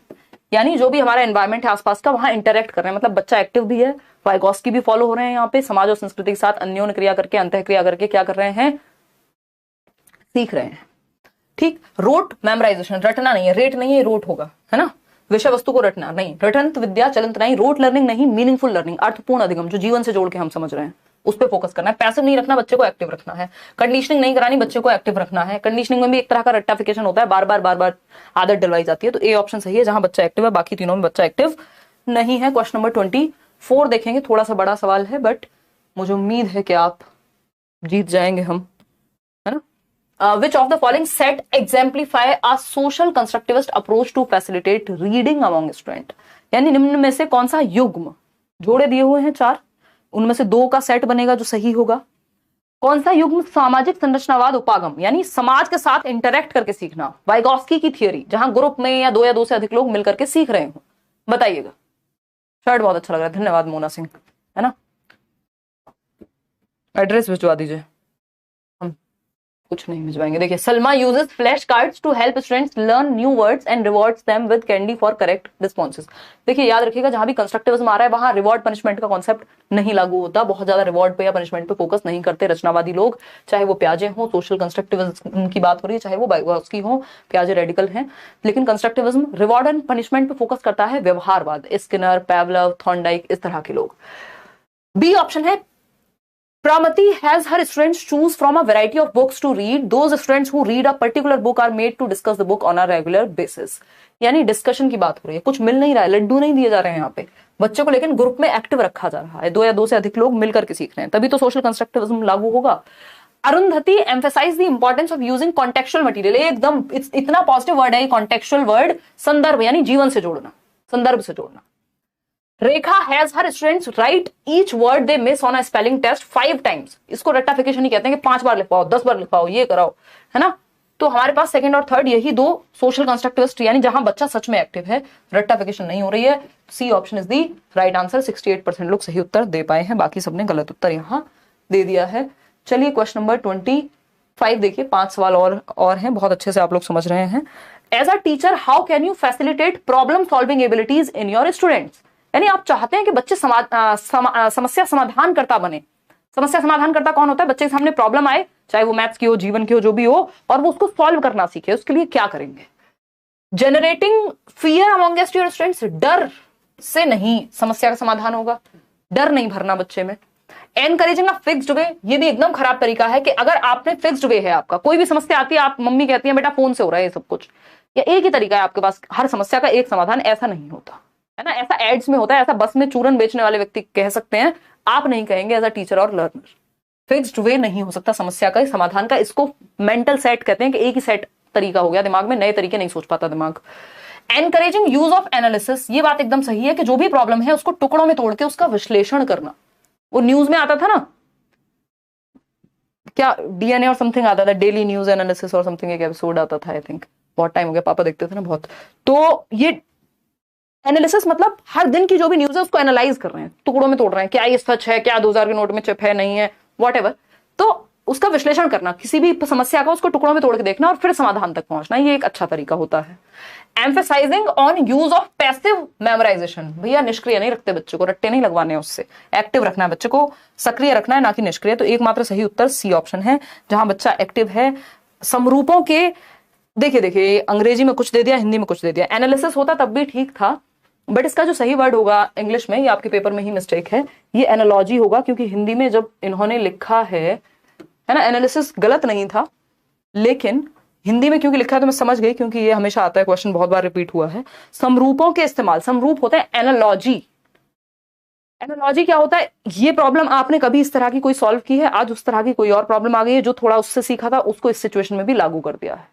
यानी जो भी हमारा एनवायरमेंट है आसपास का, वहां इंटरेक्ट कर रहे हैं, मतलब बच्चा एक्टिव भी है, वाइगॉस्की भी फॉलो हो रहे हैं यहाँ पे, समाज और संस्कृति के साथ अन्योन्य क्रिया करके, अंतः क्रिया करके क्या कर रहे हैं, सीख रहे हैं। ठीक, रोट मेमोराइजेशन, रटना नहीं है, रेट नहीं है, रोट होगा, है ना, विषय वस्तु को रटना नहीं, रटंत विद्या चलंत नहीं, रोट लर्निंग नहीं, मीनिंगफुल लर्निंग, अर्थपूर्ण अधिगम जो जीवन से जोड़ के हम समझ रहे हैं उस पर फोकस करना है। पैसिव नहीं रखना, बच्चे को एक्टिव रखना है। कंडीशनिंग नहीं करानी, बच्चे को एक्टिव रखना है। कंडीशनिंग में भी एक तरह का रट्टाफिकेशन होता है, बार बार आदत डलवाई जाती है। तो ए ऑप्शन सही है जहां बच्चा एक्टिव है, बाकी तीनों में बच्चा एक्टिव नहीं है। क्वेश्चन नंबर 24 देखेंगे, थोड़ा सा बड़ा सवाल है बट मुझे उम्मीद है कि आप जीत जाएंगे हम, है ना। Which of the following set exemplify a social constructivist approach to facilitate reading among student, यानी निम्न में से कौन सा युग्म, जोड़े दिए हुए हैं 4, उनमें से 2 का सेट बनेगा जो सही होगा। कौन सा युग्म सामाजिक संरचनावाद उपागम, यानी समाज के साथ इंटरेक्ट करके सीखना, वाइगॉस्की की थियोरी, जहां ग्रुप में या 2 या 2 से अधिक लोग मिलकर के सीख रहे हो, बताइएगा। शर्ट बहुत अच्छा लग रहा है, धन्यवाद मोना सिंह, है ना। एड्रेस भिजवा दीजिए, कुछ नहीं भिजवाएंगे। देखिए, Salma uses flash cards to help students learn new words and rewards them with candy for correct responses. देखिए, याद रखिएगा जहां भी कंस्ट्रक्टिविज्म आ रहा है वहां रिवॉर्ड पनिशमेंट का कॉन्सेप्ट नहीं लागू होता। बहुत ज्यादा रिवॉर्ड पे या पनिशमेंट पे फोकस नहीं करते रचनावादी लोग, चाहे वो प्याजे हो, सोशल कंस्ट्रक्टिविज्म की बात हो रही है, चाहे वो वाइगॉस्की हो, प्याजे रेडिकल हैं। लेकिन कंस्ट्रक्टिविज्म रिवॉर्ड एंड पनिशमेंट पे फोकस करता है, व्यवहारवाद, स्किनर, पैवलव, थॉर्नडाइक, इस तरह के लोग। बी ऑप्शन है, Pramati has her students choose from a variety of books to read. Those students who read a particular book are made to discuss the book on a regular basis. यानी discussion की बात हो रही है, कुछ मिल नहीं रहा है, लड्डू नहीं दिए जा रहे हैं यहाँ पे बच्चे को, लेकिन ग्रुप में एक्टिव रखा जा रहा है, 2 या 2 से अधिक लोग मिलकर के सीख रहे हैं, तभी तो सोशल कंस्ट्रक्टिविज्म लागू होगा। Arundhati emphasize the importance of using contextual material, एकदम इतना पॉजिटिव वर्ड है कॉन्टेक्चुअल वर्ड, संदर्भ यानी जीवन से जोड़ना, संदर्भ से जोड़ना। Rekha has her students write each word they miss on a spelling test 5 times। इसको रट्टाफिकेशन नहीं कहते हैं कि 5 बार लिख पाओ, 10 बार लिख पाओ, ये कराओ, है ना। तो हमारे पास सेकंड और थर्ड यही 2 सोशल कंस्ट्रक्टिविस्ट, यानी जहां बच्चा सच में एक्टिव है, रट्टाफिकेशन नहीं हो रही है। C option is the right answer. 68% लोग सही उत्तर दे पाए हैं, बाकी सबने गलत उत्तर यहां दे दिया है। चलिए क्वेश्चन नंबर 25 देखिए, 5 सवाल और हैं, बहुत अच्छे से आप लोग समझ रहे हैं। As a teacher how can you facilitate problem solving abilities in your students, यानी आप चाहते हैं कि बच्चे समस्या समाधान करता बने। समस्या समाधान करता कौन होता है? बच्चे के सामने प्रॉब्लम आए, चाहे वो मैथ्स की हो, जीवन की हो, जो भी हो, और वो उसको सॉल्व करना सीखे, उसके लिए क्या करेंगे? Generating fear amongst your students, डर से नहीं समस्या का समाधान होगा, डर नहीं भरना बच्चे में। एनकरेजिंग अ फिक्स्ड वे, ये भी एकदम खराब तरीका है कि अगर आपने फिक्स्ड वे है, आपका कोई भी समस्या आती है, आप मम्मी कहती है बेटा फोन से हो रहा है ये सब कुछ, या एक ही तरीका है आपके पास हर समस्या का एक समाधान, ऐसा नहीं होता है ना। ऐसा एड्स में होता है, ऐसा बस में चूरन बेचने वाले व्यक्ति कह सकते हैं, आप नहीं कहेंगे एज अ टीचर और लर्नर। फिक्स्ड वे नहीं हो सकता समस्या का समाधान का, इसको मेंटल सेट कहते हैं कि एक ही सेट तरीका हो गया दिमाग में, नए तरीके नहीं सोच पाता दिमाग। एनकरेजिंग यूज ऑफ एनालिसिस, ये बात एकदम सही है कि जो भी प्रॉब्लम है उसको टुकड़ों में तोड़ के उसका विश्लेषण करना। वो न्यूज में आता था ना, क्या डीएनए और समथिंग आता था, डेली न्यूज एनालिसिस और समथिंग, एक एपिसोड आता था, आई थिंक बहुत टाइम हो गया, पापा देखते थे ना बहुत। तो ये एनालिसिस मतलब हर दिन की जो भी न्यूज है उसको एनालाइज कर रहे हैं, टुकड़ों में तोड़ रहे हैं, क्या ये सच है, क्या 2000 के नोट में चिप है, नहीं है, व्हाटएवर। तो उसका विश्लेषण करना, किसी भी समस्या का उसको टुकड़ों में तोड़ के देखना और फिर समाधान तक पहुंचना, ये एक अच्छा तरीका होता है। Emphasizing on use of passive memorisation, भैया निष्क्रिय नहीं रखते बच्चे को, रट्टे नहीं लगवाने, उससे एक्टिव रखना है बच्चे को, सक्रिय रखना है ना कि निष्क्रिय। तो एकमात्र सही उत्तर सी ऑप्शन है, जहां बच्चा एक्टिव है। समरूपों के देखिए अंग्रेजी में कुछ दे दिया, हिंदी में कुछ दे दिया, एनालिसिस होता तब भी ठीक था, बट इसका जो सही वर्ड होगा इंग्लिश में, ये आपके पेपर में ही मिस्टेक है, ये एनालॉजी होगा, क्योंकि हिंदी में जब इन्होंने लिखा है ना, एनालिसिस गलत नहीं था, लेकिन हिंदी में क्योंकि लिखा है तो मैं समझ गई, क्योंकि ये हमेशा आता है, क्वेश्चन बहुत बार रिपीट हुआ है। समरूपों के इस्तेमाल, समरूप होता है एनालॉजी। एनालॉजी क्या होता है? ये प्रॉब्लम आपने कभी इस तरह की कोई सॉल्व की है, आज उस तरह की कोई और प्रॉब्लम आ गई है, जो थोड़ा उससे सीखा था उसको इस सिचुएशन में भी लागू कर दिया है।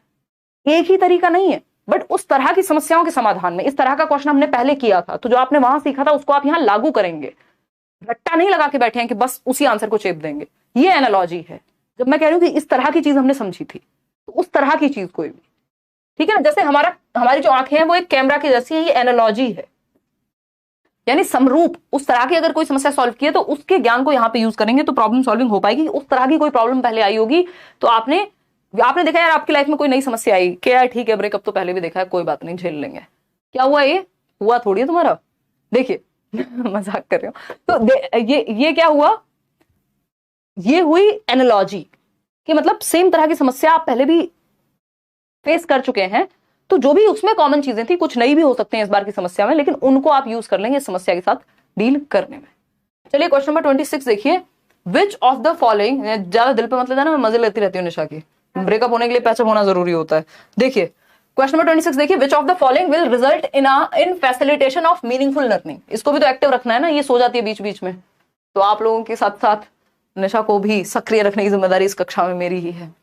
एक ही तरीका नहीं है, बट उस तरह की समस्याओं के समाधान में इस तरह का क्वेश्चन हमने पहले किया था, तो जो आपने वहां सीखा था उसको आप यहां लागू करेंगे, रट्टा नहीं लगा के बैठे हैं कि बस उसी आंसर को चेप देंगे। ये एनालॉजी है। जब मैं कह रही हूं कि इस तरह की चीज हमने समझी थी, तो उस तरह की चीज कोई भी, ठीक है ना, जैसे हमारी जो आंखें हैं वो एक कैमरा की जैसी है, ये एनालॉजी है। यानी समरूप उस तरह की अगर कोई समस्या सॉल्व की है तो उसके ज्ञान को यहाँ पे यूज करेंगे तो प्रॉब्लम सॉल्विंग हो पाएगी। उस तरह की कोई प्रॉब्लम पहले आई होगी तो आपने देखा यार आपकी लाइफ में कोई नई समस्या आई कि यार ठीक है ब्रेकअप तो पहले भी देखा है, कोई बात नहीं झेल लेंगे। क्या हुआ, ये हुआ थोड़ी है तुम्हारा। देखिए मजाक कर रहे हो। तो ये क्या हुआ, ये हुई एनालॉजी कि मतलब सेम तरह की समस्या आप पहले भी फेस कर चुके हैं, तो जो भी उसमें कॉमन चीजें थी कुछ नई भी हो सकते हैं इस बार की समस्या में, लेकिन उनको आप यूज कर लेंगे इस समस्या के साथ डील करने में। चलिए क्वेश्चन नंबर 26 देखिए, विच ऑफ द फॉलोइंग, ज्यादा दिल पे मत लेना, मैं मजे लेती रहती हूँ निशा की, ब्रेकअप होने के लिए पैचअप होना जरूरी होता है। देखिए क्वेश्चन नंबर 26 देखिए, विच of the following will result in facilitation of meaningful learning. इसको भी तो एक्टिव रखना है ना, ये सो जाती है बीच बीच में, तो आप लोगों के साथ साथ निशा को भी सक्रिय रखने की जिम्मेदारी इस कक्षा में मेरी ही है।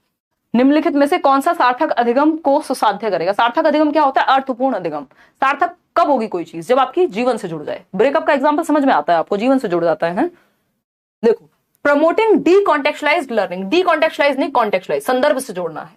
निम्नलिखित में से कौन सा सार्थक अधिगम को सुसाध्य करेगा। सार्थक अधिगम क्या होता है, अर्थपूर्ण अधिगम। सार्थक कब होगी कोई चीज, जब आपकी जीवन से जुड़ जाए। ब्रेकअप का एग्जांपल समझ में आता है आपको, जीवन से जुड़ जाता है। देखो, प्रमोटिंग डीकॉन्टेक्चुअलाइज्ड लर्निंग, डीकॉन्टेक्चुअलाइज नहीं कॉन्टेक्चुअलाइज, संदर्भ से जोड़ना है।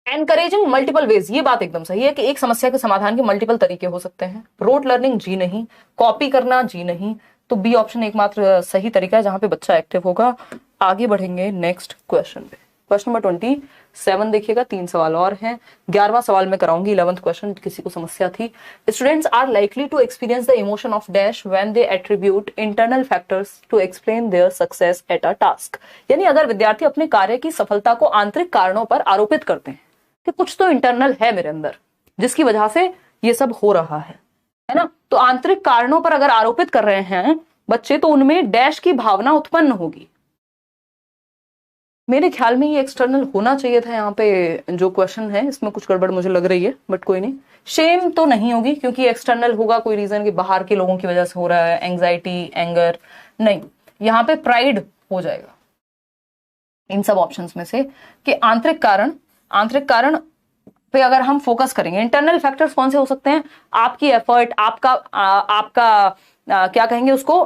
एनकरेजिंग मल्टीपल वेज, ये बात एकदम सही है कि एक समस्या के समाधान के मल्टीपल तरीके हो सकते हैं। रोट लर्निंग, जी नहीं। कॉपी करना, जी नहीं। तो बी ऑप्शन एकमात्र सही तरीका है जहां पे बच्चा एक्टिव होगा। आगे बढ़ेंगे नेक्स्ट क्वेश्चन पे। क्वेश्चन नंबर 27 देखिएगा, 3 सवाल और हैं। 11वां सवाल में कराऊंगी, 11th क्वेश्चन किसी को समस्या थी। Students are likely to experience the emotion of dash when they attribute internal factors to explain their success at a task. यानी अगर विद्यार्थी अपने कार्य की सफलता को आंतरिक कारणों पर आरोपित करते हैं कि कुछ तो इंटरनल है मेरे अंदर जिसकी वजह से ये सब हो रहा है ना, तो आंतरिक कारणों पर अगर आरोपित कर रहे हैं बच्चे तो उनमें डैश की भावना उत्पन्न होगी। मेरे ख्याल में ये एक्सटर्नल होना चाहिए था। यहाँ पे जो क्वेश्चन है इसमें कुछ गड़बड़ मुझे लग रही है, बट कोई नहीं। शेम तो नहीं होगी क्योंकि एक्सटर्नल होगा कोई रीजन कि बाहर के लोगों की वजह से हो रहा है, एंग्जाइटी, एंगर, नहीं। यहाँ पे प्राइड हो जाएगा इन सब ऑप्शंस में से कि आंतरिक कारण पे अगर हम फोकस करेंगे। इंटरनल फैक्टर्स कौन से हो सकते हैं, आपकी एफर्ट, आपका क्या कहेंगे उसको,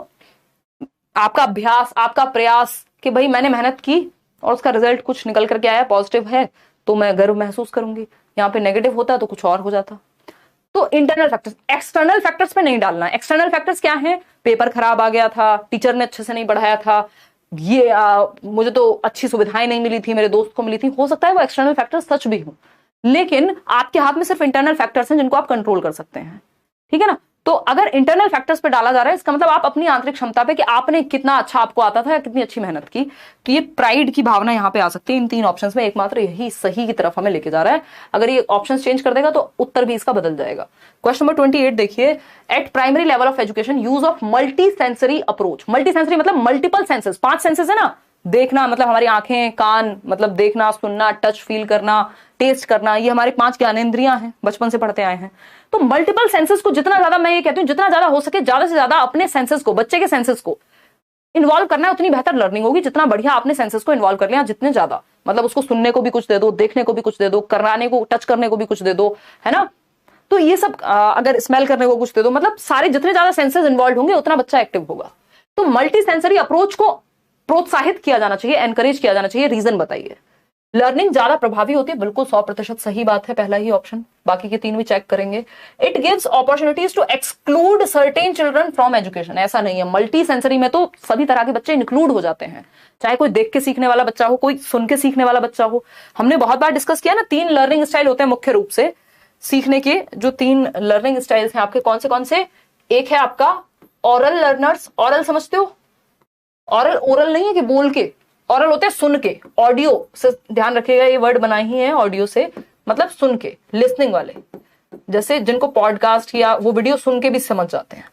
आपका अभ्यास, आपका प्रयास कि भाई मैंने मेहनत की और उसका रिजल्ट कुछ निकल करके आया, पॉजिटिव है तो मैं गर्व महसूस करूंगी। यहाँ पे नेगेटिव होता तो कुछ और हो जाता। तो इंटरनल फैक्टर्स, एक्सटर्नल फैक्टर्स पे नहीं डालना। एक्सटर्नल फैक्टर्स क्या है, पेपर खराब आ गया था, टीचर ने अच्छे से नहीं पढ़ाया था, ये मुझे तो अच्छी सुविधाएं नहीं मिली थी, मेरे दोस्त को मिली थी। हो सकता है वो एक्सटर्नल फैक्टर्स सच भी हो, लेकिन आपके हाथ में सिर्फ इंटरनल फैक्टर्स हैं जिनको आप कंट्रोल कर सकते हैं, ठीक है ना। तो अगर इंटरनल फैक्टर्स पे डाला जा रहा है इसका मतलब आप अपनी आंतरिक क्षमता पे कि आपने कितना अच्छा आपको आता था या कितनी अच्छी मेहनत की, तो ये प्राइड की भावना यहाँ पे आ सकती है। इन 3 ऑप्शंस में एकमात्र यही सही की तरफ हमें लेके जा रहा है। अगर ये ऑप्शंस चेंज कर देगा तो उत्तर भी इसका बदल जाएगा। क्वेश्चन नंबर 28 देखिए, eight primary level of education use of multi sensory approach. Multi sensory मतलब मल्टीपल सेंसेस, 5 सेंसेस है ना। देखना मतलब हमारी आंखें, कान मतलब देखना, सुनना, टच फील करना, टेस्ट करना, ये हमारे 5 ज्ञानेंद्रियां हैं, बचपन से पढ़ते आए हैं। तो मल्टीपल सेंसेस को जितना ज्यादा, मैं ये कहती हूँ जितना ज्यादा हो सके ज्यादा से ज्यादा अपने सेंसेस को, बच्चे के सेंसेस को इन्वॉल्व करना है, उतनी बेहतर लर्निंग होगी। जितना बढ़िया आपने सेंसेस को इन्वॉल्व कर लिया, जितने ज्यादा, मतलब उसको सुनने को भी कुछ दे दो, देखने को भी कुछ दे दो, कराने को, टच करने को भी कुछ दे दो, है ना। तो ये सब अगर स्मेल करने को कुछ दे दो, मतलब सारे जितने ज्यादा सेंसेस इन्वॉल्व होंगे उतना बच्चा एक्टिव होगा। तो मल्टी सेंसरी अप्रोच को प्रोत्साहित किया जाना चाहिए, एनकरेज किया जाना चाहिए। रीजन बताइए। लर्निंग ज्यादा प्रभावी होती है, बिल्कुल 100% सही बात है, पहला ही ऑप्शन। बाकी के 3 भी चेक करेंगे। It gives opportunities to exclude certain children from education. ऐसा नहीं है, मल्टी सेंसरी में तो सभी तरह के बच्चे इंक्लूड हो जाते हैं, चाहे कोई देख के सीखने वाला बच्चा हो, कोई सुन के सीखने वाला बच्चा हो। हमने बहुत बार डिस्कस किया ना, 3 लर्निंग स्टाइल होते हैं मुख्य रूप से सीखने के। जो 3 लर्निंग स्टाइल्स हैं आपके कौन से, एक है आपका ओरल लर्नर्स। ओरल समझते हो, ओरल ओरल नहीं है कि बोल के, ओरल होते हैं सुन के, ऑडियो से, ध्यान रखिएगा ये वर्ड बनाए ही है ऑडियो से, मतलब सुन के, लिसनिंग वाले, जैसे जिनको पॉडकास्ट या वो वीडियो सुन के भी समझ जाते हैं,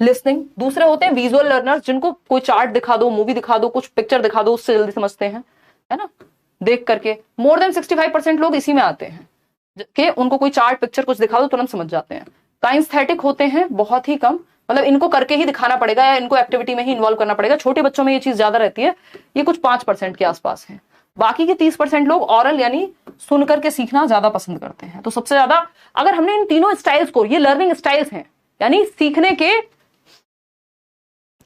लिसनिंग। दूसरे होते हैं विजुअल लर्नर्स, जिनको कोई चार्ट दिखा दो, मूवी दिखा दो, कुछ पिक्चर दिखा दो, उससे जल्दी समझते हैं, है ना, देख करके। मोर देन 65% लोग इसी में आते हैं कि उनको कोई चार्ट पिक्चर कुछ दिखा दो तुरंत समझ जाते हैं। काइंस्थेटिक होते हैं बहुत ही कम, मतलब इनको करके ही दिखाना पड़ेगा या इनको एक्टिविटी में ही इन्वॉल्व करना पड़ेगा। छोटे बच्चों में ये चीज ज्यादा रहती है, ये कुछ 5% के आसपास है। बाकी के 30% लोग ओरल यानी सुन करके सीखना ज्यादा पसंद करते हैं। तो सबसे ज्यादा अगर हमने इन तीनों स्टाइल्स को, ये लर्निंग स्टाइल्स हैं यानी सीखने के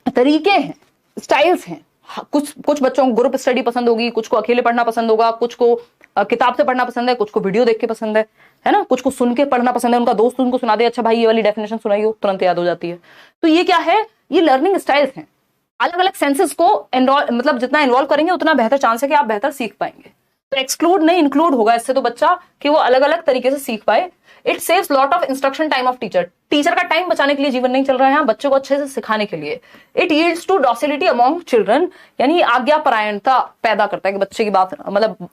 तरीके हैं, स्टाइल्स हैं। कुछ बच्चों को ग्रुप स्टडी पसंद होगी, कुछ को अकेले पढ़ना पसंद होगा, कुछ को किताब से पढ़ना पसंद है, कुछ को वीडियो देख के पसंद है है ना, कुछ को सुन के पढ़ना पसंद है, उनका दोस्त उनको सुना दे, अच्छा भाई ये वाली डेफिनेशन सुनाइए, तुरंत याद हो जाती है। तो ये क्या है, ये लर्निंग स्टाइल्स हैं। अलग अलग सेंसेस को मतलब जितना इन्वॉल्व करेंगे उतना बेहतर चांस है कि आप बेहतर सीख पाएंगे। तो एक्सक्लूड नहीं इंक्लूड होगा इससे तो बच्चा, कि वो अलग अलग तरीके से सीख पाए। It saves lot of instruction time of teacher, teacher का टाइम बचाने के लिए जीवन नहीं चल रहा है यहाँ, बच्चों को अच्छे से सिखाने के लिए। It yields to docility among children, यानी आज्ञा परायणता पैदा करता है कि बच्चे की बात, मतलब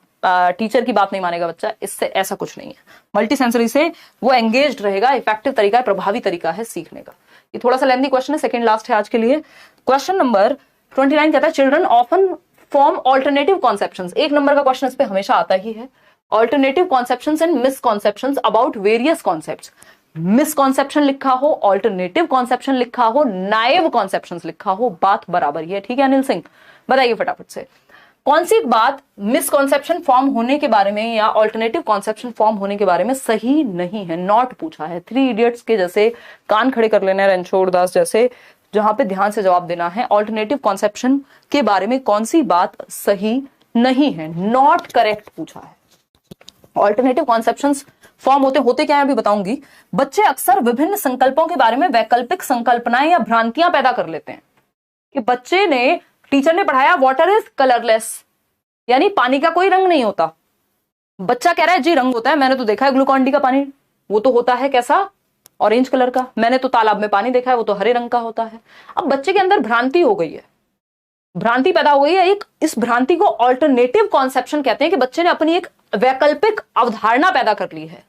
टीचर की बात नहीं मानेगा बच्चा, इससे ऐसा कुछ नहीं है। मल्टी सेंसरी से वो एंगेज्ड रहेगा, इफेक्टिव तरीका है, प्रभावी तरीका है सीखने का। ये थोड़ा सा लेंथी क्वेश्चन है, सेकंड लास्ट है आज के लिए। क्वेश्चन नंबर 29 कहता है children often form alternative conceptions. एक नंबर का क्वेश्चन इस पे हमेशा आता ही है। Alternative conceptions and misconceptions about various concepts. Misconception लिखा हो, ऑल्टरनेटिव कॉन्सेप्शन लिखा हो, नाइव कॉन्सेप्शंस लिखा हो, बात बराबर ही है। ठीक है अनिल सिंह, बताइए फटाफट से कौन सी बात मिसकॉन्सेप्शन फॉर्म होने के बारे में या ऑल्टरनेटिव कॉन्सेप्शन फॉर्म होने के बारे में सही नहीं है। नॉट पूछा है, 3 इडियट्स के जैसे कान खड़े कर लेना, रणछोड़ दास जैसे, जहां पे ध्यान से जवाब देना है। ऑल्टरनेटिव कॉन्सेप्शन के बारे में कौन सी बात सही नहीं है, नॉट करेक्ट पूछा है। ऑल्टरनेटिव कॉन्सेप्शंस फॉर्म होते क्या है अभी बताऊंगी। बच्चे अक्सर विभिन्न संकल्पों के बारे में वैकल्पिक संकल्पनाएं या भ्रांतियां पैदा कर लेते हैं। कि बच्चे ने, टीचर ने पढ़ाया वाटर इज कलरलेस, यानी पानी का कोई रंग नहीं होता। बच्चा कह रहा है जी रंग होता है, मैंने तो देखा है ग्लूकॉन डी का पानी, वो तो होता है कैसा, ऑरेंज कलर का। मैंने तो तालाब में पानी देखा है, वो तो हरे रंग का होता है। अब बच्चे के अंदर भ्रांति हो गई है, भ्रांति पैदा हो गई है एक। इस भ्रांति को ऑल्टरनेटिव कॉन्सेप्शन कहते हैं कि बच्चे ने अपनी एक वैकल्पिक अवधारणा पैदा कर ली है।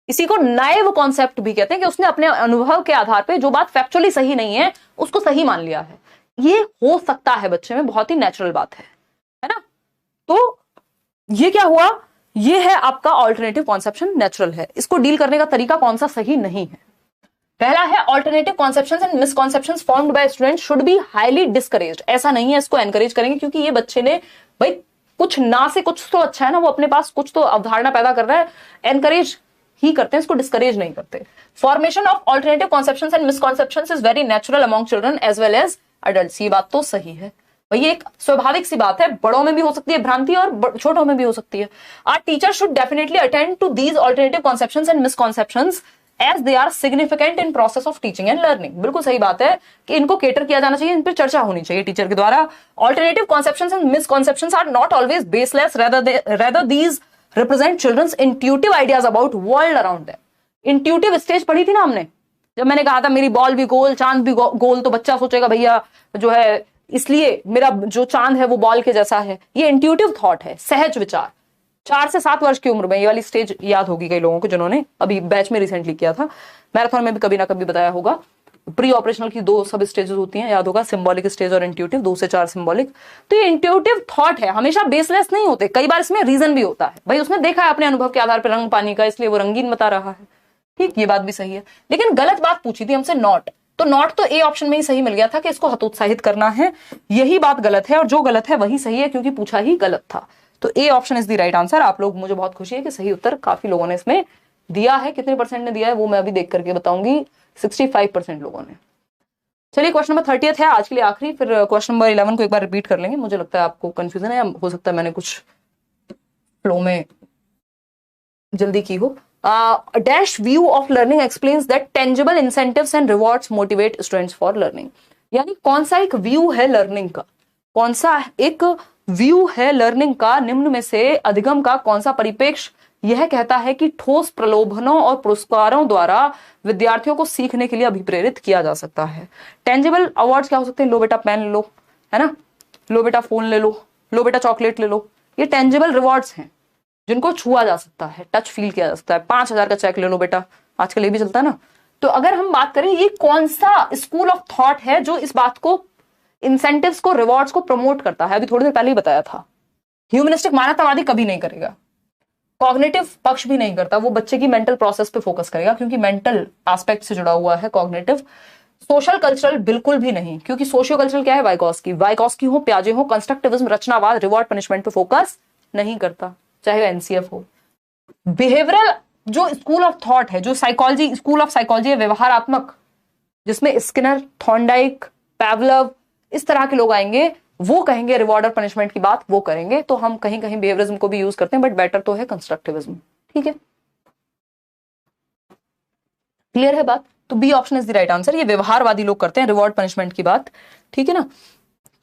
इसी को नाइव कॉन्सेप्ट भी कहते हैं कि उसने अपने अनुभव के आधार पर जो बात फैक्चुअली सही नहीं है उसको सही मान लिया है। ये हो सकता है बच्चे में, बहुत ही नेचुरल बात है ना। तो ये क्या हुआ, ये है आपका ऑल्टरनेटिव कॉन्सेप्शन, नेचुरल है। इसको डील करने का तरीका कौन सा सही नहीं है। पहला है alternative conceptions and misconceptions formed by students should be highly discouraged. ऐसा नहीं है, इसको एनकरेज करेंगे क्योंकि ये बच्चे ने भाई कुछ ना से कुछ तो अच्छा है ना, वो अपने पास कुछ तो अवधारणा पैदा कर रहा है, एनकरेज ही करते हैं, इसको डिस्करेज नहीं करते। Formation of alternative conceptions and misconceptions is very natural among children as well as adults. ये बात तो सही है भाई, एक स्वाभाविक सी बात है, बड़ों में भी हो सकती है भ्रांति और छोटों में भी हो सकती है। Our teacher should definitely attend to these alternative conceptions and misconceptions as they are significant in process of teaching and learning. बिल्कुल सही बात है कि इनको केटर किया जाना चाहिए, इन पर चर्चा होनी चाहिए टीचर के द्वारा। Alternative conceptions and misconceptions are not always baseless, rather these represent children's intuitive ideas about world around them। Intuitive stage पढ़ी थी ना हमने, जब मैंने कहा था मेरी बॉल भी गोल, चांद भी गोल, तो बच्चा सोचेगा भैया जो है इसलिए मेरा जो चांद है वो बॉल के जैसा है। ये इंट्यूटिव थॉट है, सहज विचार। 4 से 7 वर्ष की उम्र में ये वाली स्टेज याद होगी कई लोगों को जिन्होंने अभी बैच में रिसेंटली किया था। मैराथन में भी कभी ना कभी बताया होगा। प्री ऑपरेशनल की 2 सब स्टेजेस होती हैं, याद होगा, सिंबॉलिक स्टेज और इंट्यूटिव, 2 से 4 सिंबॉलिक। तो ये इंट्यूटिव थॉट है, हमेशा बेसलेस नहीं होते, कई बार इसमें रीजन भी होता है। भाई उसने देखा है अपने अनुभव के आधार पर रंग पानी का, इसलिए वो रंगीन बता रहा है। ठीक, ये बात भी सही है, लेकिन गलत बात पूछी थी हमसे नॉट, तो नॉट तो ए ऑप्शन में ही सही मिल गया था कि इसको हतोत्साहित करना है। यही बात गलत है और जो गलत है वही सही है क्योंकि पूछा ही गलत था। तो A option is the right answer. आप लोग, मुझे बहुत खुशी है कि सही उत्तर काफी लोगों ने इसमें दिया है। कितने परसेंट ने दिया है वो मैं अभी देख करके बताऊंगी। 65% लोगों ने। चलिए क्वेश्चन नंबर 30 है आज के लिए आखिरी, फिर क्वेश्चन नंबर 11 को एक बार रिपीट कर लेंगे। मुझे लगता है आपको कंफ्यूजन है, या हो सकता है मैंने कुछ फ्लो में जल्दी की हो। A dash view of learning explains that tangible incentives and rewards motivate students for learning। यानी कौन सा एक व्यू है लर्निंग का, कौन सा एक व्यू है लर्निंग का, निम्न में से अधिगम का कौन सा परिप्रेक्ष्य यह कहता है कि ठोस प्रलोभनों और पुरस्कारों द्वारा विद्यार्थियों को सीखने के लिए अभिप्रेरित किया जा सकता है। टेंजिबल अवार्ड्स क्या हो सकते हैं, लो बेटा पेन ले लो, है ना, लो बेटा फोन ले लो बेटा चॉकलेट ले लो। ये टेंजिबल रिवॉर्ड्स हैं जिनको छुआ जा सकता है, टच फील किया जा सकता है। 5000 का चेक ले लो बेटा, आजकल ये भी चलता है ना। तो अगर हम बात करें ये कौन सा स्कूल ऑफ थॉट है जो इस बात को, इंसेंटिव्स को, रिवॉर्ड्स को प्रमोट करता है, अभी थोड़ी देर पहले ही बताया था। ह्यूमनिस्टिक मानवतावादी कभी नहीं करेगा, कॉग्निटिव पक्ष भी नहीं करता, वो बच्चे की मेंटल प्रोसेस पे फोकस करेगा क्योंकि मेंटल एस्पेक्ट से जुड़ा हुआ है कॉग्निटिव। सोशल कल्चरल बिल्कुल भी नहीं, क्योंकि सोशियो कल्चरल क्या है, वाइकॉस्की हो, पियाजे हो, कंस्ट्रक्टिविज्म, रचनावाद, रिवॉर्ड पनिशमेंट पे फोकस नहीं करता, चाहे वो एनसीएफ हो। बिहेवियरल जो स्कूल ऑफ थॉट है, जो साइकोलॉजी, स्कूल ऑफ साइकोलॉजी है व्यवहारात्मक, जिसमें स्किनर, थॉर्नडाइक, पैवलव, इस तरह के लोग आएंगे, वो कहेंगे रिवॉर्ड और पनिशमेंट की बात वो करेंगे। तो हम कहीं कहीं बिहेवियरिज्म को भी यूज करते हैं, बट बेटर तो है कंस्ट्रक्टिविज्म। ठीक है। क्लियर है बात? तो B option is the right answer. ये व्यवहारवादी लोग करते हैं रिवॉर्ड पनिशमेंट की बात, ठीक है ना।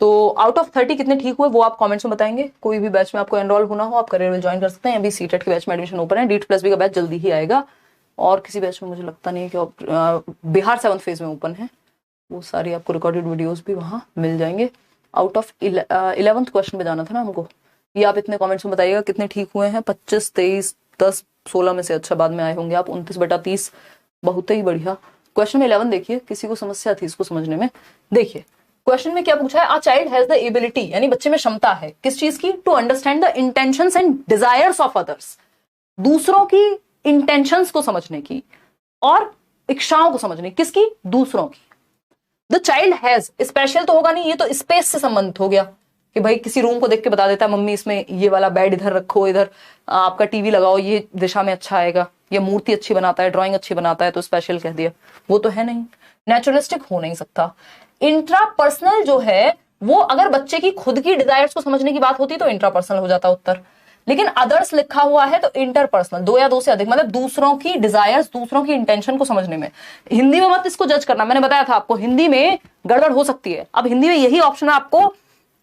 तो आउट ऑफ 30 कितने ठीक हुए वो आप कमेंट्स में बताएंगे। कोई भी बैच में आपको एनरोल होना हो आप करियर विल ज्वाइन कर सकते हैं। अभी सीटेट के बैच में एडमिशन ओपन है, डीट प्लस बी का बैच जल्दी ही आएगा, और किसी बैच में मुझे लगता नहीं है कि बिहार 7th फेज में ओपन है, वो सारी आपको रिकॉर्डेड वीडियोस भी वहां मिल जाएंगे। आउट ऑफ 11th क्वेश्चन पे जाना था ना हमको, ये आप इतने कमेंट्स में बताइएगा कितने ठीक हुए हैं। 25, 23, 10, 16 में से अच्छा बाद में आए होंगे आप। 29/30 बहुत ही बढ़िया। क्वेश्चन में 11 देखिए, किसी को समस्या थी इसको समझने में। देखिए क्वेश्चन में क्या पूछा है, a child has the ability, यानी बच्चे में क्षमता है किस चीज की, to understand the intentions and desires of others, दूसरों की इंटेंशंस को समझने की और इच्छाओं को समझने, किसकी, दूसरों की। द चाइल्ड हैज, स्पेशल तो होगा नहीं, ये तो स्पेस से संबंधित हो गया कि भाई किसी रूम को देख के बता देता है मम्मी इसमें ये वाला बेड इधर रखो, इधर आपका टीवी लगाओ, ये दिशा में अच्छा आएगा, ये मूर्ति अच्छी बनाता है, ड्राइंग अच्छी बनाता है, तो स्पेशल कह दिया। वो तो है नहीं, नेचुरलिस्टिक हो नहीं सकता। इंट्रापर्सनल जो है वो अगर बच्चे की खुद की डिजायर्स को समझने की बात होती तो इंट्रापर्सनल हो जाता उत्तर, लेकिन अदर्स लिखा हुआ है तो इंटरपर्सनल, 2 या 2 से अधिक, मतलब दूसरों की डिजायर्स, दूसरों की इंटेंशन को समझने में। हिंदी में मत इसको जज करना, मैंने बताया था आपको हिंदी में गड़बड़ हो सकती है। अब हिंदी में यही ऑप्शन आपको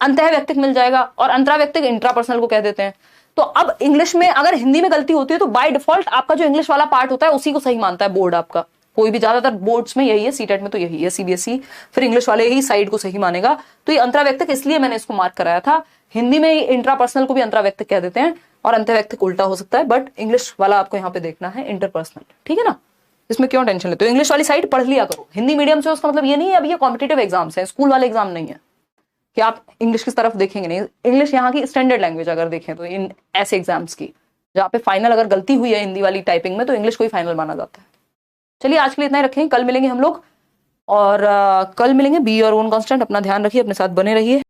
अंतः व्यक्तिक मिल जाएगा और अंतराव्यक्तिक इंट्रापर्सनल को कह देते हैं। तो अब इंग्लिश में अगर हिंदी में गलती होती है तो बाय डिफॉल्ट आपका जो इंग्लिश वाला पार्ट होता है उसी को सही मानता है बोर्ड आपका। कोई भी, ज्यादातर बोर्ड्स में यही है, सीटेट में तो यही है, सीबीएसई फिर इंग्लिश वाले ही साइड को सही मानेगा। तो ये अंतराव्यक्तिक इसलिए मैंने इसको मार्क कराया था। हिंदी में इंट्रापर्सनल को भी अंतराव्यक्तिक कह देते हैं और अंतर्व्यक्तिक उल्टा हो सकता है, बट इंग्लिश वाला आपको यहाँ पे देखना है इंटरपर्सनल, ठीक है ना। इसमें क्यों टेंशन लेते हो, इंग्लिश वाली साइड पढ़ लिया करो। हिंदी मीडियम से उसका मतलब ये नहीं है अब ये कॉम्पिटेटिव एग्जाम्स है, स्कूल वाले एग्जाम नहीं है कि आप इंग्लिश की तरफ देखेंगे नहीं। इंग्लिश यहाँ की स्टैंडर्ड लैंग्वेज अगर देखें तो इन ऐसे एग्जाम्स की जहाँ पे फाइनल अगर गलती हुई है हिंदी वाली टाइपिंग में तो इंग्लिश को ही फाइनल माना जाता है। चलिए आज के लिए इतना ही रखें, कल मिलेंगे हम लोग, और कल मिलेंगे। बी योर ओन कांस्टेंट, अपना ध्यान रखिए, अपने साथ बने रहिए।